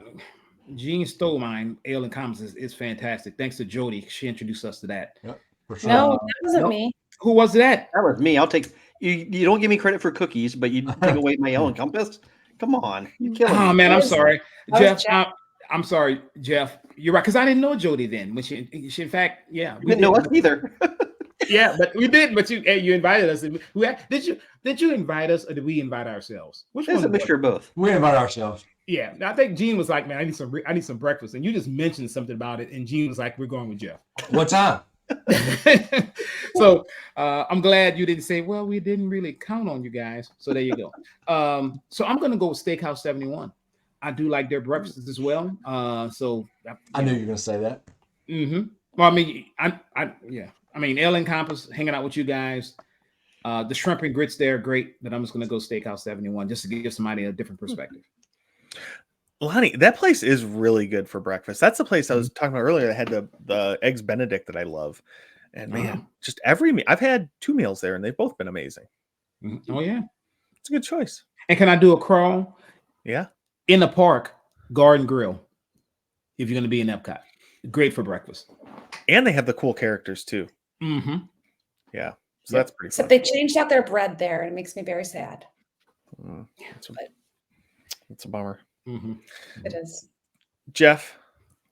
Gene stole mine. Ale and Compass is fantastic. Thanks to Jody, she introduced us to that. Yep, for sure. No, that wasn't me. Who was that? That was me. I'll take you. You don't give me credit for cookies, but you take away my Ale and Compass. Come on, you killing me. Oh man, I'm sorry, Jeff. I'm sorry, Jeff. You're right, because I didn't know Jody then. When she in fact, yeah, We didn't know us either. Yeah, but we did. But you invited us. Did you invite us, or did we invite ourselves? Which It's one? a mixture of both. We invite ourselves. Yeah, I think Gene was like, "Man, I need some breakfast," and you just mentioned something about it, and Gene was like, "We're going with Jeff." What time? So I'm glad you didn't say, "Well, we didn't really count on you guys." So there you go. So I'm gonna go with Steakhouse 71. I do like their breakfasts as well. So I knew you were going to say that. Well, I mean, I mean, Ale and Compass, hanging out with you guys. The shrimp and grits there are great, but I'm just going to go Steakhouse 71 just to give somebody a different perspective. Lonnie, that place is really good for breakfast. That's the place I was talking about earlier that had the eggs Benedict that I love. And man, just every meal. I've had 2 meals there and they've both been amazing. Oh, yeah. It's a good choice. And can I do a crawl? Yeah. In the park, Garden Grill, if you're going to be in Epcot. Great for breakfast. And they have the cool characters too. Yeah. So that's pretty Except fun. they changed out their bread there, and it makes me very sad. It's a bummer. It is. Jeff,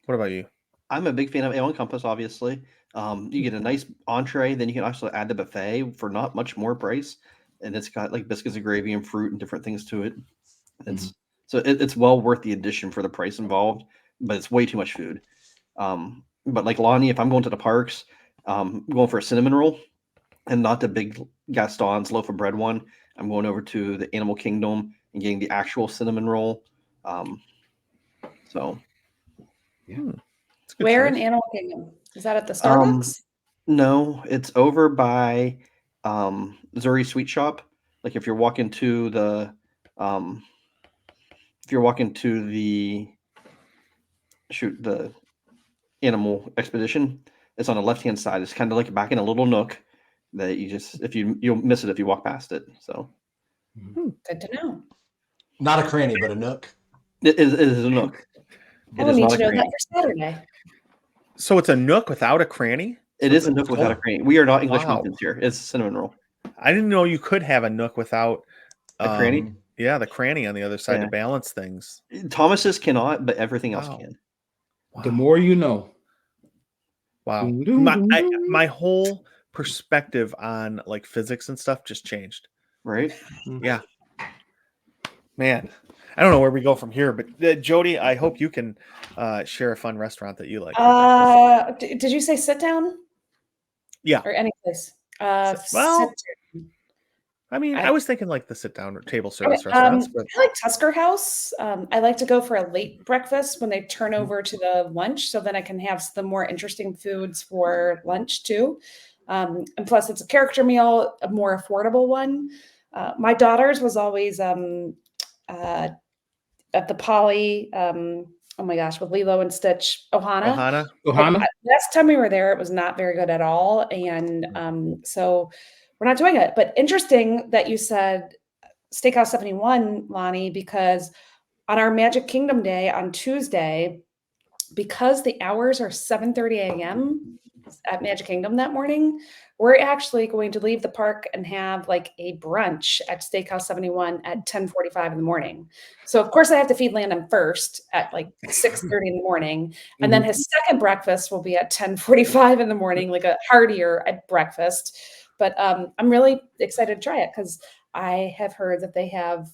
what about you? I'm a big fan of Ale and Compass, obviously. You get a nice entree, then you can also add the buffet for not much more price. And it's got like biscuits and gravy and fruit and different things to it. It's well worth the addition for the price involved, but it's way too much food. But like Lonnie, if I'm going to the parks, I'm going for a cinnamon roll and not the big Gaston's loaf of bread one. I'm going over to the Animal Kingdom and getting the actual cinnamon roll. Where in Animal Kingdom? Is that at the Starbucks? No, it's over by Zuri Sweet Shop. Like if you're walking to the the Animal Expedition, it's on the left-hand side. It's kind of like back in a little nook that you'll miss it if you walk past it. So Good to know. Not a cranny, but a nook. it is a nook. I will need to know that for Saturday. So it's a nook without a cranny? It is a nook without a cranny. We are not English Wow. muffins here. It's a cinnamon roll. I didn't know you could have a nook without A cranny? Yeah, the cranny on the other side to balance things. Thomas's cannot, but everything else Wow. can. The more you know. Wow. My whole perspective on like physics and stuff just changed. Right? Yeah. Man, I don't know where we go from here, but Jody, I hope you can share a fun restaurant that you like. Did you say sit down? Yeah. Or any place? Well, I mean, I was thinking like the sit down table service Okay, restaurants, but I like Tusker House. I like to go for a late breakfast when they turn over to the lunch, so then I can have the more interesting foods for lunch too. And plus, it's a character meal, a more affordable one. My daughter's was always at the Poly. Oh my gosh, with Lilo and Stitch, Ohana. Last time we were there, it was not very good at all, and so we're not doing it. But interesting that you said Steakhouse 71, Lonnie, because on our Magic Kingdom day on Tuesday, because the hours are 7:30 a.m. at Magic Kingdom that morning, we're actually going to leave the park and have like a brunch at Steakhouse 71 at 10:45 in the morning. So of course I have to feed Landon first at like 6:30 in the morning. And then his second breakfast will be at 10:45 in the morning, like a heartier at breakfast. But I'm really excited to try it because I have heard that they have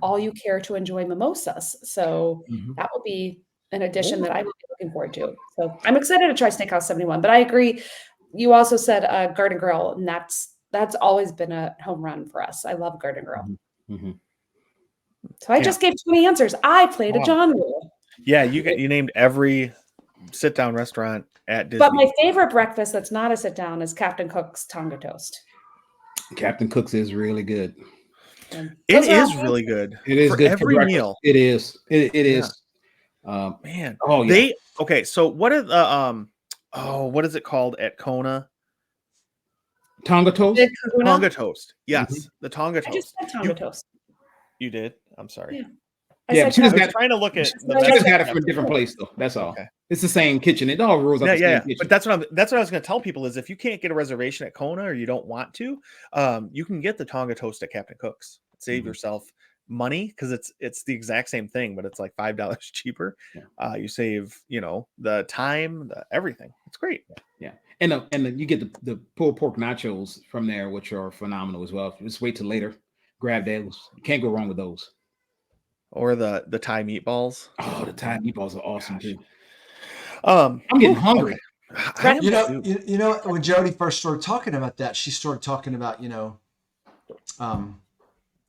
all you care to enjoy mimosas. So that will be an addition that I will be looking forward to. So I'm excited to try Steakhouse 71. But I agree. You also said Garden Grill, and that's always been a home run for us. I love Garden Grill. So I just gave 20 answers. I played a John rule. Yeah, you named every sit down restaurant at Disney. But my favorite breakfast that's not a sit down is Captain Cook's Tonga Toast. Captain Cook's is really good. It is really good. It is for good every for meal. It is. It Yeah. is. Man. Oh yeah. Okay, so what are the what is it called at Kona? Tonga Toast? The Kahuna. Tonga toast. Yes, the Tonga I just toast. said Tonga Toast. You did? I'm sorry. Yeah. Yeah, said she I just was got- trying to look at Just the like- I just message got it from a after. different place though. That's all. Okay. It's the same kitchen. It all rolls out the same kitchen. But that's what I was going to tell people is if you can't get a reservation at Kona or you don't want to, you can get the Tonga toast at Captain Cook's. Save yourself money because it's the exact same thing, but it's like $5 cheaper. Yeah. You save the time, everything. It's great. And you get the pulled pork nachos from there, which are phenomenal as well. Just wait till later. Grab those. You can't go wrong with those. Or the Thai meatballs. Oh, the Thai meatballs are awesome too. I'm getting hungry. I am You know, too. you know, when Jody first started talking about that, she started talking about,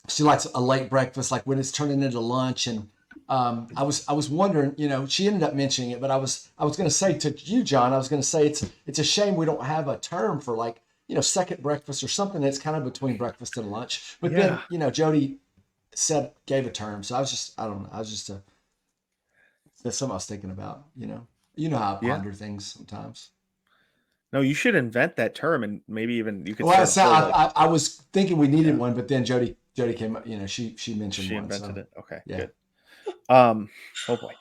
she likes a late breakfast, like when it's turning into lunch. And I was wondering, she ended up mentioning it, but I was going to say to you, John, I was going to say it's a shame we don't have a term for like, second breakfast or something that's kind of between breakfast and lunch. But then, Jody gave a term. So I don't know. That's something I was thinking about, You know how I ponder things sometimes. No, you should invent that term and maybe even you could. Well, start a poll, I was thinking we needed one, but then Jody came up. She mentioned she one. invented So. it. Okay, Yeah. good. Oh boy.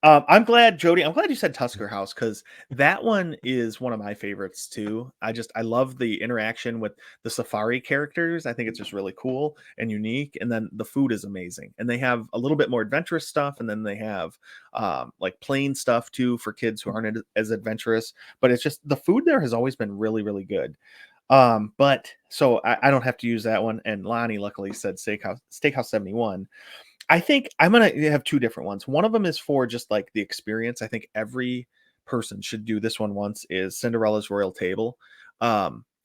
I'm glad, Jody. I'm glad you said Tusker House because that one is one of my favorites too. I love the interaction with the safari characters. I think it's just really cool and unique. And then the food is amazing. And they have a little bit more adventurous stuff. And then they have like plain stuff too for kids who aren't as adventurous. But it's just the food there has always been really, really good. But so I don't have to use that one. And Lonnie luckily said Steakhouse 71. I think I'm going to have two different ones. One of them is for just like the experience. I think every person should do this one once is Cinderella's Royal Table.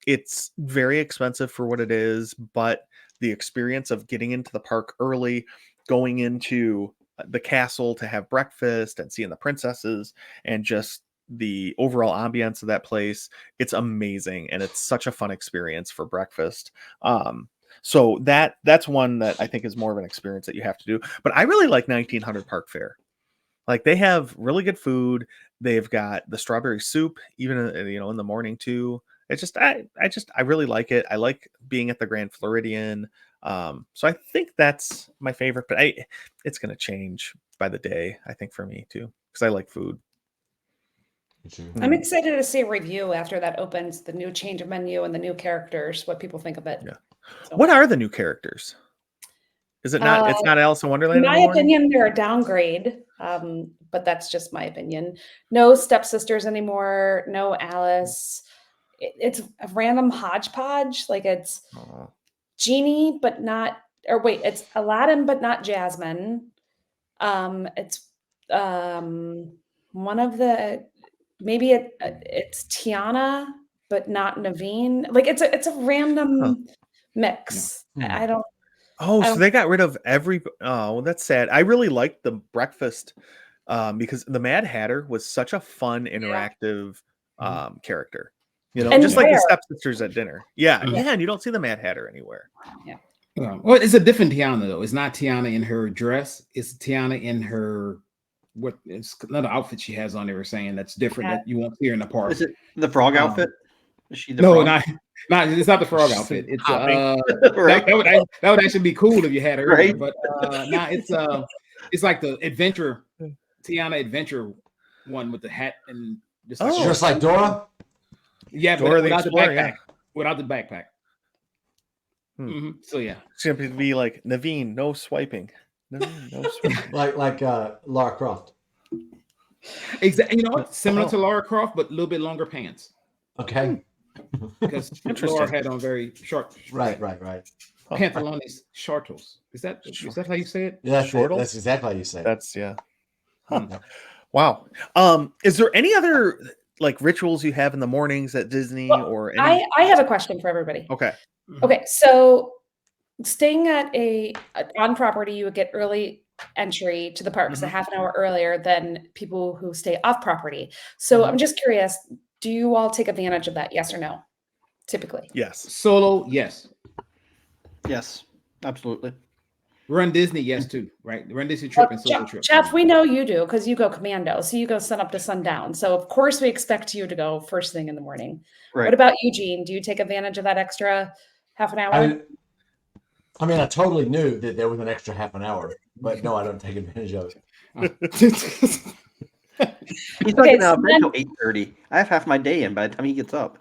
It's very expensive for what it is, but the experience of getting into the park early, going into the castle to have breakfast and seeing the princesses and just the overall ambience of that place, it's amazing. And it's such a fun experience for breakfast. So that's one that I think is more of an experience that you have to do. But I really like 1900 Park Fair. Like they have really good food. They've got the strawberry soup, even in the morning too. It's just I really like it. I like being at the Grand Floridian. So I think that's my favorite. But it's going to change by the day. I think for me too, because I like food. I'm excited to see a review after that opens, the new change of menu and the new characters, what people think of it. Yeah. So, What are the new characters? Is it not? It's not Alice in Wonderland in my anymore? opinion, they're a downgrade, but that's just my opinion. No stepsisters anymore. No Alice. It's a random hodgepodge. Like it's Oh. Genie, but not. Or wait, it's Aladdin, but not Jasmine. It's one of the. Maybe it's Tiana, but not Naveen. Like it's a random mix. Yeah. I don't. Oh, I so don't- they got rid of every. Oh, well, that's sad. I really liked the breakfast because the Mad Hatter was such a fun, interactive character. And just like the rare. stepsisters at dinner. Yeah, Mhm. yeah, and you don't see the Mad Hatter anywhere. Well, it's a different Tiana though. It's not Tiana in her dress. It's Tiana in her it's another outfit she has on. They were saying that's different Yeah. that you won't see her in the park. Is it the frog Um, outfit? Is she the No, frog? not No, it's not the frog outfit. It's Hopping. Right. that would actually be cool if you had it earlier. Right. But now it's like the adventure Tiana adventure one with the hat and just like, Oh. Just like Dora. yeah, Dora but the without the Explorer, backpack. yeah. Without the backpack. So yeah. It's going to be like, Naveen, no swiping. Naveen, no swiping. Like Lara Croft. Exactly. You know what? Similar Oh. to Lara Croft, but a little bit longer pants. Okay. Because Interesting. Laura had on very short Right. pantalones shortos. Is that how you say it? Yeah, Shortle? that's exactly how you say it. That's, yeah. Hmm. Wow. Is there any other like rituals you have in the mornings at Disney or any? I have a question for everybody. Okay. Okay, so staying on property, you would get early entry to the parks a half an hour earlier than people who stay off property. So I'm just curious, do you all take advantage of that? Yes or no? Typically. Yes. Solo, yes. Yes, absolutely. Run Disney, yes too. Right. Run Disney trip and solo trip. Jeff, we know you do because you go commando. So you go sun up to sundown. So of course we expect you to go first thing in the morning. Right. What about Eugene? Do you take advantage of that extra half an hour? I mean, I totally knew that there was an extra half an hour, but no, I don't take advantage of it. He's Okay, not so out of bed till 8:30. I have half my day in by the time he gets up.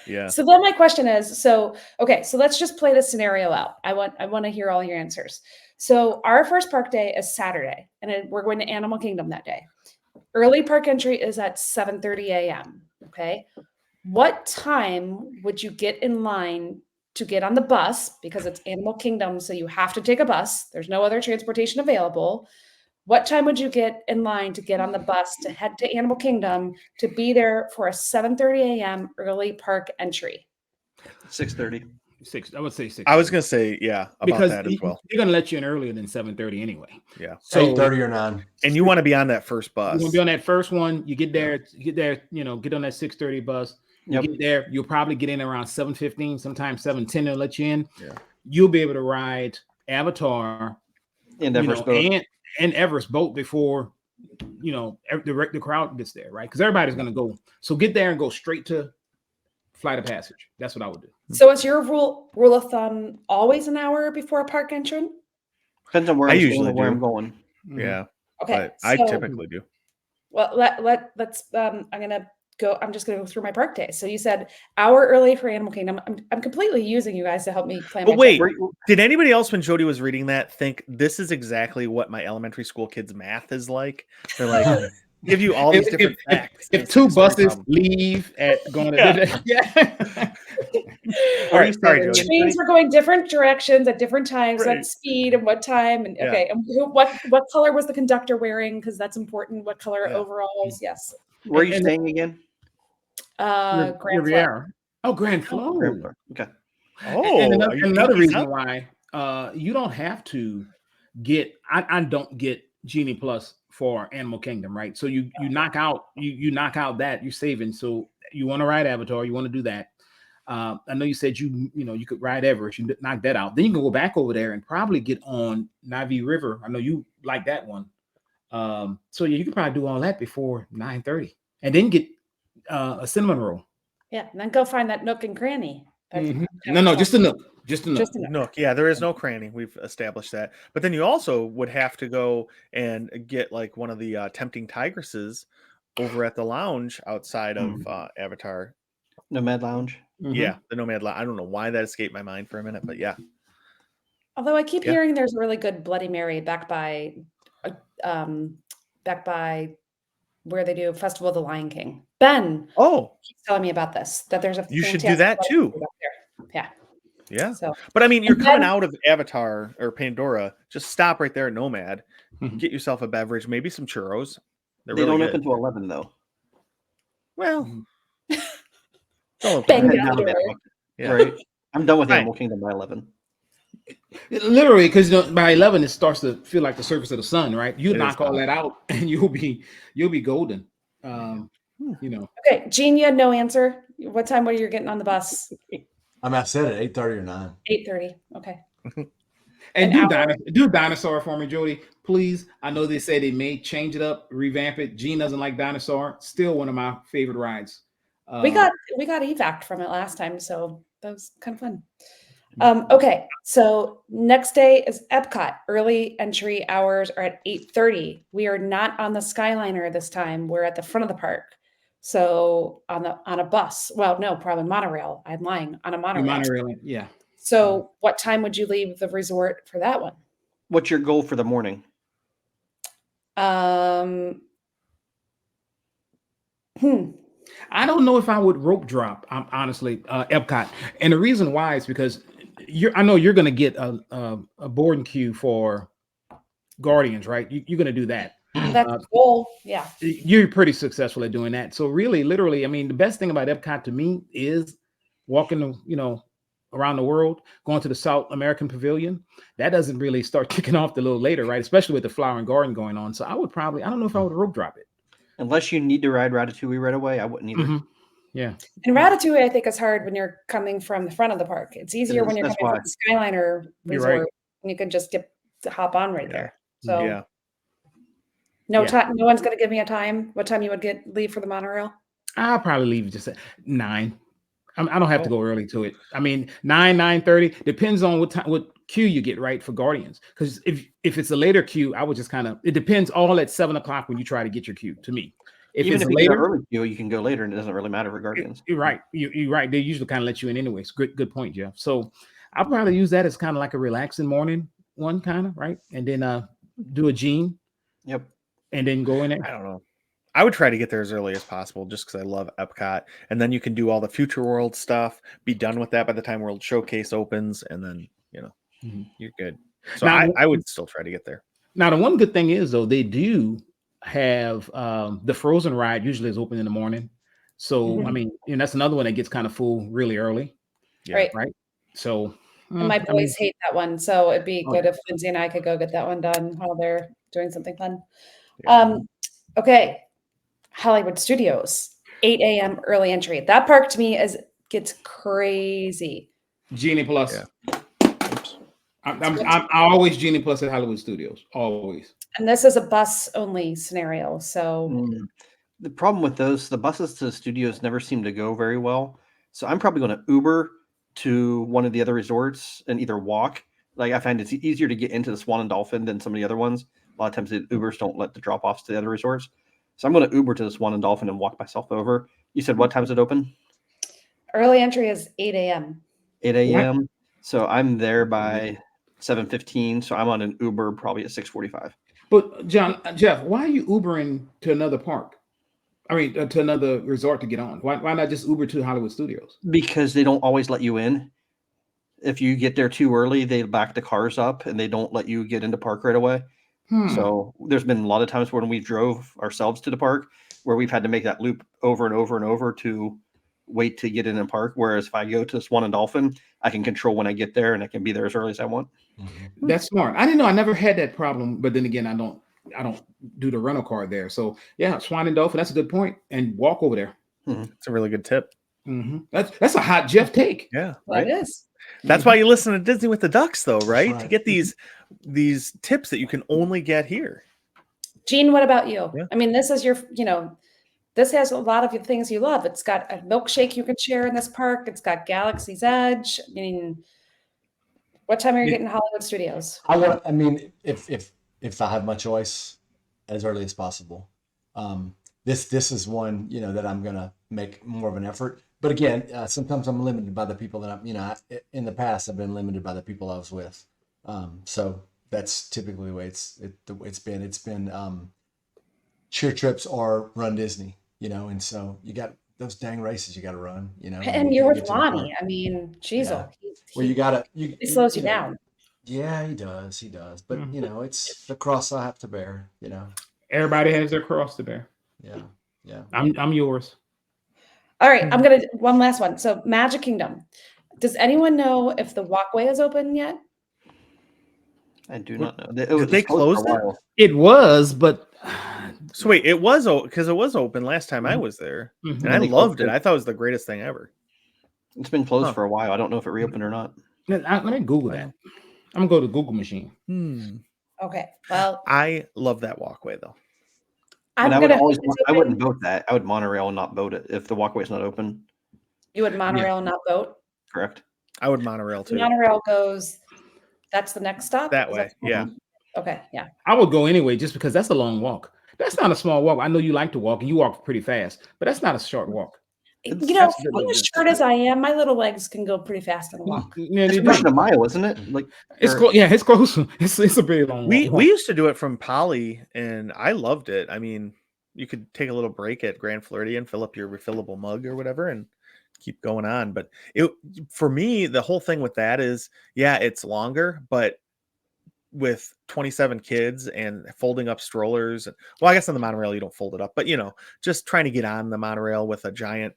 Yeah. So then my question is, so let's just play this scenario out. I want to hear all your answers. So our first park day is Saturday, and we're going to Animal Kingdom that day. Early park entry is at 7:30 a.m. Okay. What time would you get in line to get on the bus? Because it's Animal Kingdom, so you have to take a bus. There's no other transportation available. What time would you get in line to get on the bus to head to Animal Kingdom to be there for a 7:30 a.m. early park entry? 6:30. I would say 6. I was going to say, yeah, about because that as well. they're gonna let you in earlier than 7:30 anyway. Yeah. So 8:30 or 9. And you want to be on that first you're bus. gonna be on that first one. You get there, get on that 6:30 bus. You Yep. get there, you'll probably get in around 7:15, sometimes 7:10. They'll let you in. Yeah. You'll be able to ride Avatar And Everest boat. and Everest boat before the crowd gets there, right? Because everybody's gonna go. So get there and go straight to Flight of Passage. That's what I would do. So is your rule of thumb always an hour before a park entrance? Depends on where I I'm usually going, where do. I'm going. Yeah. Okay. But I so- typically do. Well, let's. I'm just gonna go through my park day. So you said hour early for Animal Kingdom. I'm completely using you guys to help me plan. But my wait, trip. did anybody else when Jody was reading that think this is exactly what my elementary school kids' math is like? They're like, give you all these different facts. If It's two like a story buses problem. leave at going Yeah. to yeah. All right, sorry, Jody. Trains were going different directions at different times. Right. What speed and what time? And Yeah. okay, and what color was the conductor wearing? Because that's important. What color Yeah. overalls? Yes. Where are you And- staying again? Grand Flo. Riviera. Oh, Grand Flow. Grand Park. Okay. Oh, and are you another pinky reason up? why you don't have to get I don't get Genie Plus for Animal Kingdom, right? So you knock out that you're saving. So you want to ride Avatar, you want to do that. I know you said you could ride Everest, you knock that out. Then you can go back over there and probably get on Navi River. I know you like that one. So yeah, you could probably do all that before 9:30 and then get a cinnamon roll. Yeah, and then go find that nook and cranny. Mhm. No, just a nook. Just a nook. Just a nook. Nook. Yeah, there is no cranny. We've established that. But then you also would have to go and get like one of the tempting tigresses over at the lounge outside of Avatar. Nomad Lounge. Mhm. Yeah, the Nomad Lounge. I don't know why that escaped my mind for a minute, but yeah. Although I keep Yeah. hearing there's a really good Bloody Mary back by where they do Festival of the Lion King. Ben Oh, keeps telling me about this, that there's a You should do fantastic that Bloody too. Mary back there. Yeah. yeah. So But I mean, you're And coming then- out of Avatar or Pandora. Just stop right there at Nomad. Mhm. Get yourself a beverage, maybe some churros. They're They really don't good. open until 11 though. Well, Mhm. they'll open Bang early. down the door. Yeah. Right. I'm done with Right. Animal Kingdom by 11. Literally, because by 11 it starts to feel like the surface of the sun, right? You It is knock all hot. that out, and you'll be golden. Okay, Gene, you had no answer. What time were you getting on the bus? I said it 8:30 or 9. 8:30. Okay. And An do dinosaur for me, Jody, please. I know they say they may change it up, revamp it. Gene doesn't like dinosaur. Still one of my favorite rides. We got evac from it last time, so that was kind of fun. Okay, so next day is Epcot. Early entry hours are at 8:30. We are not on the Skyliner this time. We're at the front of the park. So on a bus. Well, no, probably monorail. I'm lying. On a monorail. monorail. Yeah. So what time would you leave the resort for that one? What's your goal for the morning? I don't know if I would rope drop. Honestly, Epcot, and the reason why is because I know you're going to get a boarding queue for Guardians, right? You're going to do that. That's the goal. Yeah. You're pretty successful at doing that. So really, literally, I mean, the best thing about Epcot to me is walking, around the world, going to the South American Pavilion. That doesn't really start kicking off a little later, right? Especially with the Flower and Garden going on. So I don't know if I would rope drop it. Unless you need to ride Ratatouille right away, I wouldn't either. Mm-hmm. Yeah. And Ratatouille, I think, is hard when you're coming from the front of the park. It's easier when you're That's coming why. from the Skyliner You're resort, right. and you can just hop on right there. So Yeah. no Yeah. time. No one's going to give me a time. What time you would leave for the monorail? I'll probably leave just at 9. I don't have to go early to it. I mean, 9:30 depends on what queue you get, right, for Guardians. Because if it's a later queue, I would just it depends all at 7:00 when you try to get your queue. To me, Even it's if you later, get an early queue, you can go later, and it doesn't really matter for Guardians. You're right. You're right. They usually kind of let you in anyways. Good point, Jeff. So I'll probably use that as kind of like a relaxing morning one, kind of, right, and then do a Gene. Yep. And then go in there. I don't know. I would try to get there as early as possible just because I love Epcot. And then you can do all the Future World stuff, be done with that by the time World Showcase opens, and then, you're good. So Now- I would still try to get there. Now, the one good thing is, though, they do have the Frozen ride usually is open in the morning. So, I mean, that's another one that gets kind of full really early. Yeah. Right. So, And my I mean, boys hate that one, so it'd be Oh, good yeah. if Lindsay and I could go get that one done while they're doing something fun. Yeah. Okay, Hollywood Studios, 8 a.m. early entry. That park to me gets crazy. Genie Plus. Yeah. I'm always Genie Plus at Hollywood Studios. Always. And this is a bus only scenario, so The problem with the buses to the studios never seem to go very well. So I'm probably going to Uber to one of the other resorts and either walk. Like I find it's easier to get into the Swan and Dolphin than some of the other ones. A lot of times the Ubers don't let the drop offs to the other resorts. So I'm going to Uber to the Swan and Dolphin and walk myself over. You said what time is it open? early entry is 8 a.m. 8 a.m. So I'm there by 7:15. So I'm on an Uber probably at 6:45. But Jeff, why are you Ubering to another park? I mean, to another resort to get on? Why not just Uber to Hollywood Studios? Because they don't always let you in. If you get there too early, they back the cars up and they don't let you get into park right away. So there's been a lot of times when we drove ourselves to the park where we've had to make that loop over and over and over to wait to get in the park. Whereas if I go to Swan and Dolphin, I can control when I get there and I can be there as early as I want. That's smart. I didn't know. I never had that problem. But then again, I don't do the rental car there. So yeah, Swan and Dolphin. That's a good point. And walk over there. It's a really good tip. That's a hot Jeff take. Yeah. That is. That's why you listen to Disney with the Ducks, though, right? To right. get these tips that you can only get here. Gene, what about you? Yeah. I mean, this is this has a lot of the things you love. It's got a milkshake you can share in this park. It's got Galaxy's Edge. I mean, what time are you getting to Hollywood Studios? I mean, if I have my choice, as early as possible. This is one, that I'm gonna make more of an effort. But again, sometimes I'm limited by the people that in the past I've been limited by the people I was with. So that's typically the way it's been. It's been cheer trips or Run Disney, and so you got those dang races you got to run, And you're with Lonnie. I mean, geez, Yeah. Well, he slows you down. Yeah, he does. But it's the cross I have to bear. Everybody has their cross to bear. Yeah. I'm yours. All right, I'm gonna one last one. So Magic Kingdom. Does anyone know if the walkway is open yet? I do not know. Did they close it? It was, but So wait, it was because it was open last time I was there, and I They loved closed it. it. I thought it was the greatest thing ever. It's been closed Huh. for a while. I don't know if it reopened or not. let me Google that. I'm gonna go to Google machine. Okay. Well, I love that walkway though. I'm And I would gonna. always, it's I open. wouldn't vote that. I would monorail and not vote it if the walkway's not open. You would monorail, not vote. Correct. I would monorail too. Monorail goes. That's the next stop. That Is way, yeah. Okay. Yeah. I would go anyway, just because that's a long walk. That's not a small walk. I know you like to walk and you walk pretty fast, but that's not a short walk. You know, That's good being little as short as I am, my little legs can go pretty fast on a walk. Yeah, It's they pushing do. a mile, isn't it? Like It's or- close. Yeah, it's close. It's a pretty long We walk. used to do it from Poly, and I loved it. I mean, you could take a little break at Grand Floridian, fill up your refillable mug or whatever, and keep going on. But it for me, the whole thing with that is, yeah, it's longer, but with 27 kids and folding up strollers, and well, I guess on the monorail you don't fold it up, but just trying to get on the monorail with a giant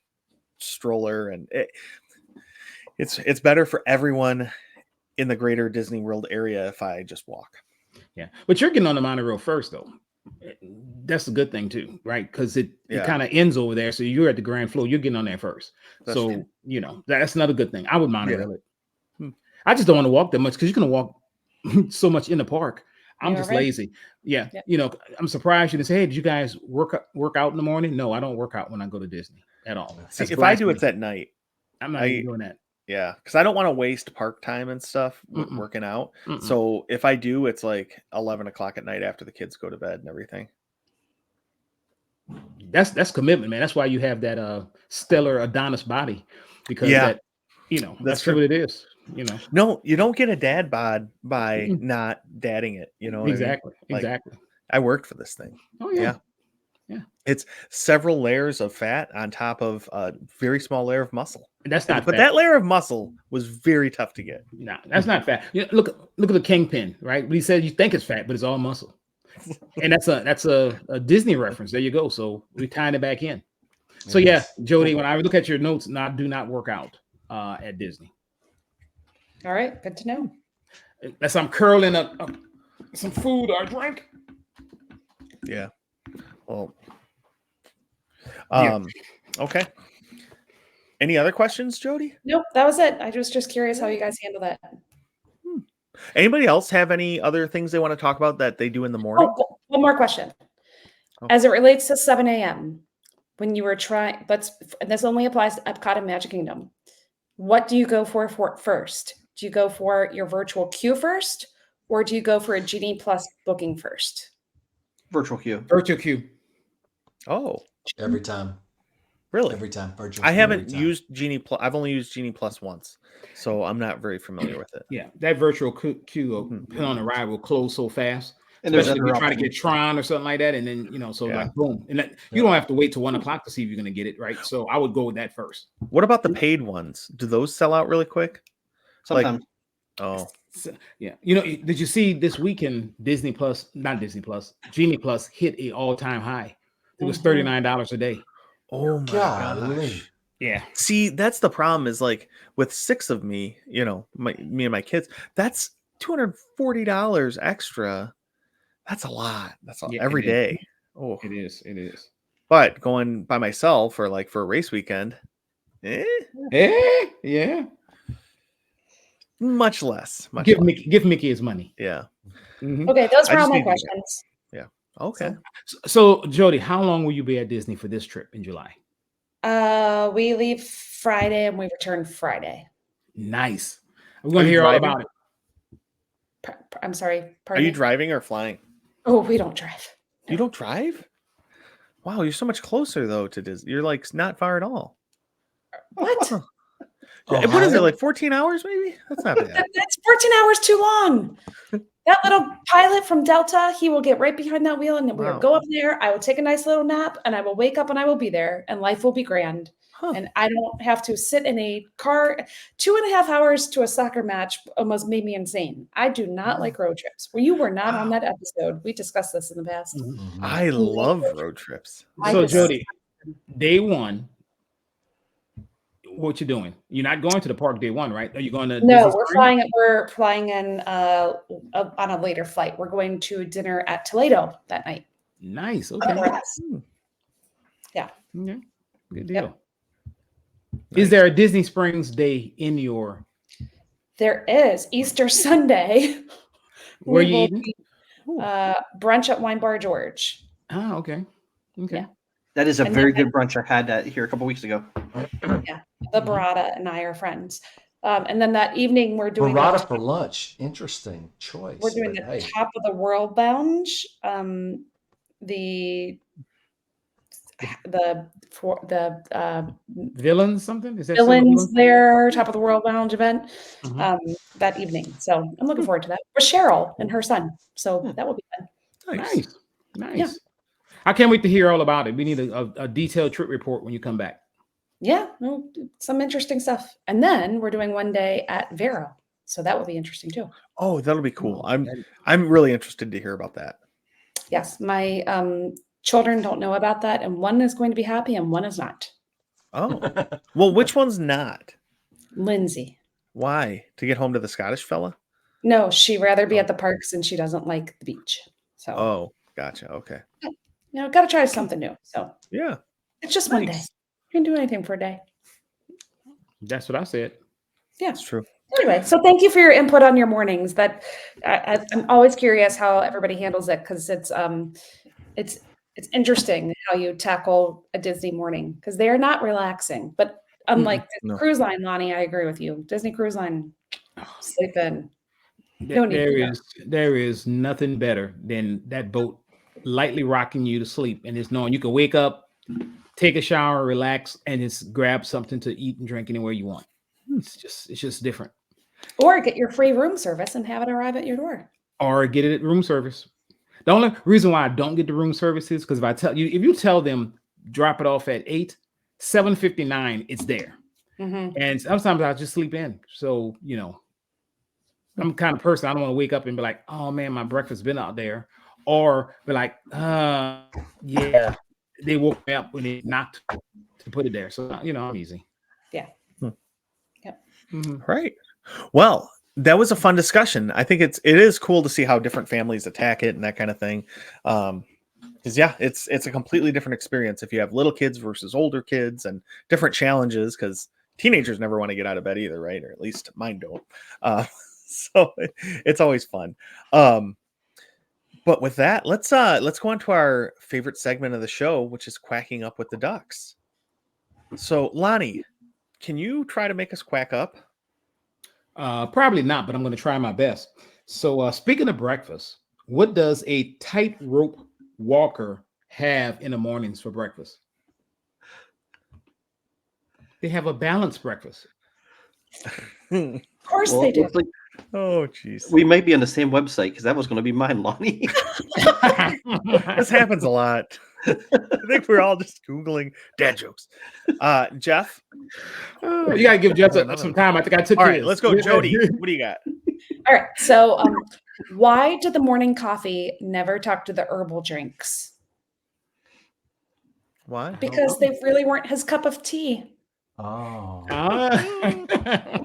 stroller, and it's better for everyone in the greater Disney World area if I just walk. Yeah, but you're getting on the monorail first, though. That's a good thing too, right? Because it Yeah. kind of ends over there, so you're at the Grand Floor. You're getting on there first, That's so true. that's another good thing. I would monorail it. Hmm. I just don't want to walk that much because you're gonna walk so much in the park. I'm You're just right. lazy. Yeah, Yeah. I'm surprised you didn't say, "Hey, did you guys work out in the morning?" No, I don't work out when I go to Disney at all. See, That's if I do blasphemy. it's at night, I'm not even doing that. yeah, because I don't want to waste park time and stuff Mm-mm. working out. Mm-mm. So if I do, it's like 11 o'clock at night after the kids go to bed and everything. That's commitment, man. That's why you have that stellar Adonis body, because Yeah. that's That's true. what it is. No, you don't get a dad bod by Mm-mm. not dadding it. You know what I mean? Exactly. Like, Exactly. I worked for this thing. Oh yeah. It's several layers of fat on top of a very small layer of muscle. And that's not But fat. that layer of muscle was very tough to get. No, that's not fat. Look at the Kingpin, right? He said you think it's fat, but it's all muscle. And that's a Disney reference. There you go. So we tying it back in. So yeah, Jody, when I look at your notes, do not work out at Disney. All right. Good to know. Unless I'm curling up some food or drink. Yeah. Well, Yeah. Okay. Any other questions, Jody? Nope, that was it. I was just curious how you guys handle that. Anybody else have any other things they want to talk about that they do in the morning? Oh, one more question. Oh. As it relates to 7 a.m., when you were trying, and this only applies to Epcot and Magic Kingdom, what do you go for first? Do you go for your virtual queue first, or do you go for a Genie Plus booking first? Virtual queue. Virtual queue. Oh, Every time. really? Every time. Virtual. I queue haven't every time. used Genie Plus. I've only used Genie Plus once, so I'm not very familiar with it. Yeah, that virtual queue Mhm. put on a ride will close so fast. And there's Especially if other you try to options. get Tron or something like that, and then so Yeah. like boom, and you don't have to wait till 1 o'clock to see if you're gonna get it, right? So I would go with that first. What about the paid ones? Do those sell out really quick? Sometimes. Oh, So, yeah, did you see this weekend Genie Plus hit a all-time high? It was Mhm. $39 a day. oh my Golly. gosh. Yeah, See, that's the problem. Is like with 6 of me, me and my kids. That's $240 extra. That's a lot. That's Yeah, every it is. day. Oh, it is. It is. but going by myself for a race weekend, Yeah. much less. Much Give less. Mickey his money. Yeah. Mhm. Okay, those I were all just my need to get- questions. Okay. So Jody, how long will you be at Disney for this trip in July? We leave Friday and we return Friday. Nice. We're going Are to you hear all driving? about it. I'm sorry. Are Pardon you me? driving or flying? Oh, we don't drive. You don't drive? Wow, you're so much closer though to Disney. You're not far at all. What? Huh. What is it, Ohio? like 14 hours maybe? That's not bad. That's 14 hours too long. That little pilot from Delta, he will get right behind that wheel and we will Wow. go up there. I will take a nice little nap and I will wake up and I will be there and life will be grand. Huh. And I don't have to sit in a car. 2.5 hours to a soccer match almost made me insane. I do not like road trips. Well, you were not on that episode. We discussed this in the past. Mhm. Mhm. I love road trips. I So just- Jody, day one, what you doing? You're not going to the park day one, right? Are you going to No, Disney Springs? we're flying in on a later flight. We're going to dinner at Toledo that night. Nice. Okay. Yeah. Okay. Good deal. Yep. Is there a Disney Springs day in your There is Easter Sunday. where We you will eating? be, brunch at Wine Bar George. Oh, okay. Okay. Yeah. That is a And very then- good brunch. I had that here a couple weeks ago. The burrata and I are friends. And then that evening we're doing Burrata for lunch. Interesting choice. we're doing but the hey. top of the world lounge. The Villains, something? Is that still villains there, top of the world lounge event Mhm. that evening. So I'm looking forward to that with Cheryl and her son. So that will be fun. Nice. Nice. I can't wait to hear all about it. We need a detailed trip report when you come back. Yeah, no, some interesting stuff. And then we're doing one day at Vero. So that will be interesting too. Oh, that'll be cool. Oh, I'm really interested to hear about that. Yes, my children don't know about that, and one is going to be happy and one is not. Oh, well, which one's not? Lindsay. Why? To get home to the Scottish fella? No, she'd rather be Oh. at the parks and she doesn't like the beach. So, Oh, gotcha. Okay. got to try something new. So Yeah. it's just one day. Nice. You can do anything for a day. That's what I said. Yeah. That's true. Anyway, so thank you for your input on your mornings. That I'm always curious how everybody handles it because it's interesting how you tackle a Disney morning because they are not relaxing. But unlike Disney no. Cruise Line, Lonnie, I agree with you. Disney Cruise Line, sleep in. No need There to go. there is nothing better than that boat lightly rocking you to sleep and it's knowing you can wake up, take a shower, relax, and just grab something to eat and drink anywhere you want. It's just different. Or get your free room service and have it arrive at your door. Or get it at room service. The only reason why I don't get the room service is because if you tell them drop it off at 8, 7:59, it's there. Mhm. And sometimes I just sleep in. So, I'm the kind of person I don't want to wake up and be like, oh man, my breakfast's been out there. Or be like, yeah, they woke me up when they knocked to put it there. So, I'm easy. Yeah. Yep. Mhm. Right. Well, that was a fun discussion. I think it is cool to see how different families attack it and that kind of thing. Because it's a completely different experience if you have little kids versus older kids and different challenges. Because teenagers never want to get out of bed either, right? Or at least mine don't. So it's always fun. But with that, let's go on to our favorite segment of the show, which is quacking up with the ducks. So Lonnie, can you try to make us quack up? Probably not, but I'm going to try my best. So, speaking of breakfast, what does a tightrope walker have in the mornings for breakfast? They have a balanced breakfast. Of course Well, they it do. looks like Oh, jeez. we may be on the same website because that was going to be mine, Lonnie. This happens a lot. I think we're all just Googling dad jokes. Jeff. Oh, you gotta give Jeff some time. I think I took All right, his. let's go. Jody, what do you got? All right. So, why did the morning coffee never talk to the herbal drinks? Why? Because they really weren't his cup of tea. Oh. Ah.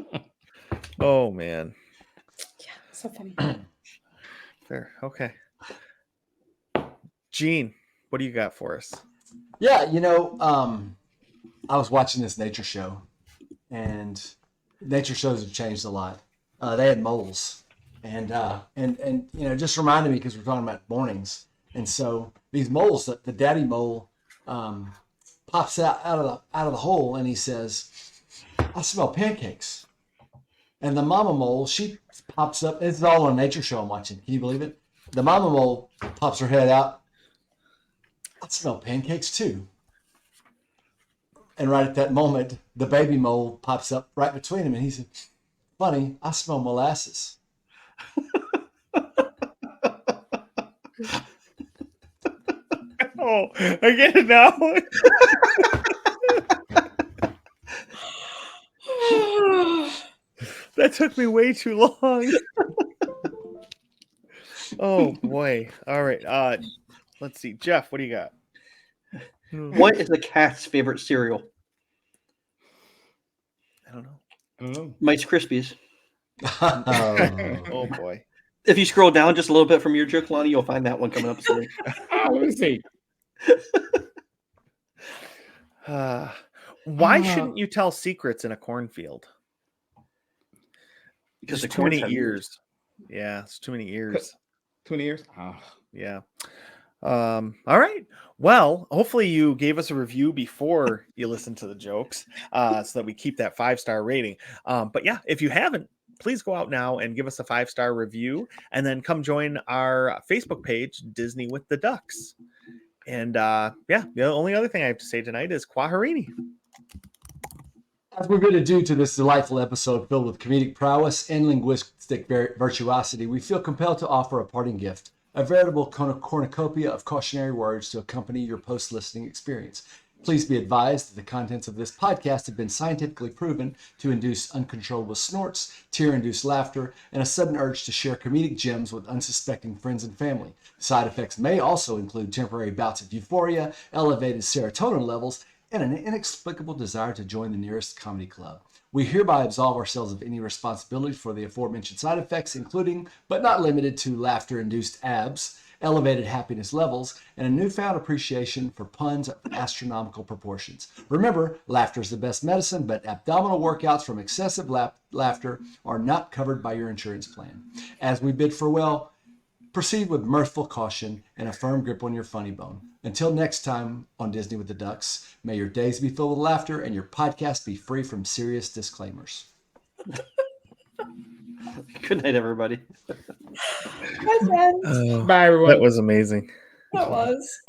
Oh, man. Yeah, so funny. Fair. Okay. Gene, what do you got for us? Yeah, I was watching this nature show, and nature shows have changed a lot. They had moles, and just reminded me because we're talking about mornings, and so these moles, the daddy mole, pops out of the hole, and he says, "I smell pancakes," and the mama mole, she pops up. This is all on a nature show I'm watching. Can you believe it? The mama mole pops her head out. "I smell pancakes too." And right at that moment, the baby mole pops up right between him, and he said, "Funny, I smell molasses." Oh, I get it now. That took me way too long. Oh boy. All right. Let's see. Jeff, what do you got? What is the cat's favorite cereal? I don't know. I don't know. Rice Krispies. Oh boy. If you scroll down just a little bit from your joke, Lonnie, you'll find that one coming up soon. Let me see. Why shouldn't you tell secrets in a cornfield? Because There's the too many corns have ears. Yeah, it's too many ears. 20 years. Oh. Yeah. All right. Well, hopefully you gave us a review before you listened to the jokes, so that we keep that 5-star rating. But yeah, if you haven't, please go out now and give us a 5-star review, and then come join our Facebook page, Disney with the Ducks. And yeah, the only other thing I have to say tonight is Quaharini. As we bid adieu to this delightful episode filled with comedic prowess and linguistic virtuosity, we feel compelled to offer a parting gift, a veritable cornucopia of cautionary words to accompany your post-listening experience. Please be advised that the contents of this podcast have been scientifically proven to induce uncontrollable snorts, tear-induced laughter, and a sudden urge to share comedic gems with unsuspecting friends and family. Side effects may also include temporary bouts of euphoria, elevated serotonin levels, and an inexplicable desire to join the nearest comedy club. We hereby absolve ourselves of any responsibility for the aforementioned side effects, including, but not limited to, laughter-induced abs, elevated happiness levels, and a newfound appreciation for puns of astronomical proportions. Remember, laughter is the best medicine, but abdominal workouts from excessive laughter are not covered by your insurance plan. As we bid farewell, proceed with mirthful caution and a firm grip on your funny bone. Until next time on Disney with the Ducks, may your days be filled with laughter and your podcast be free from serious disclaimers. Good night, everybody. Bye, friends. Bye, everyone. That was amazing. That was.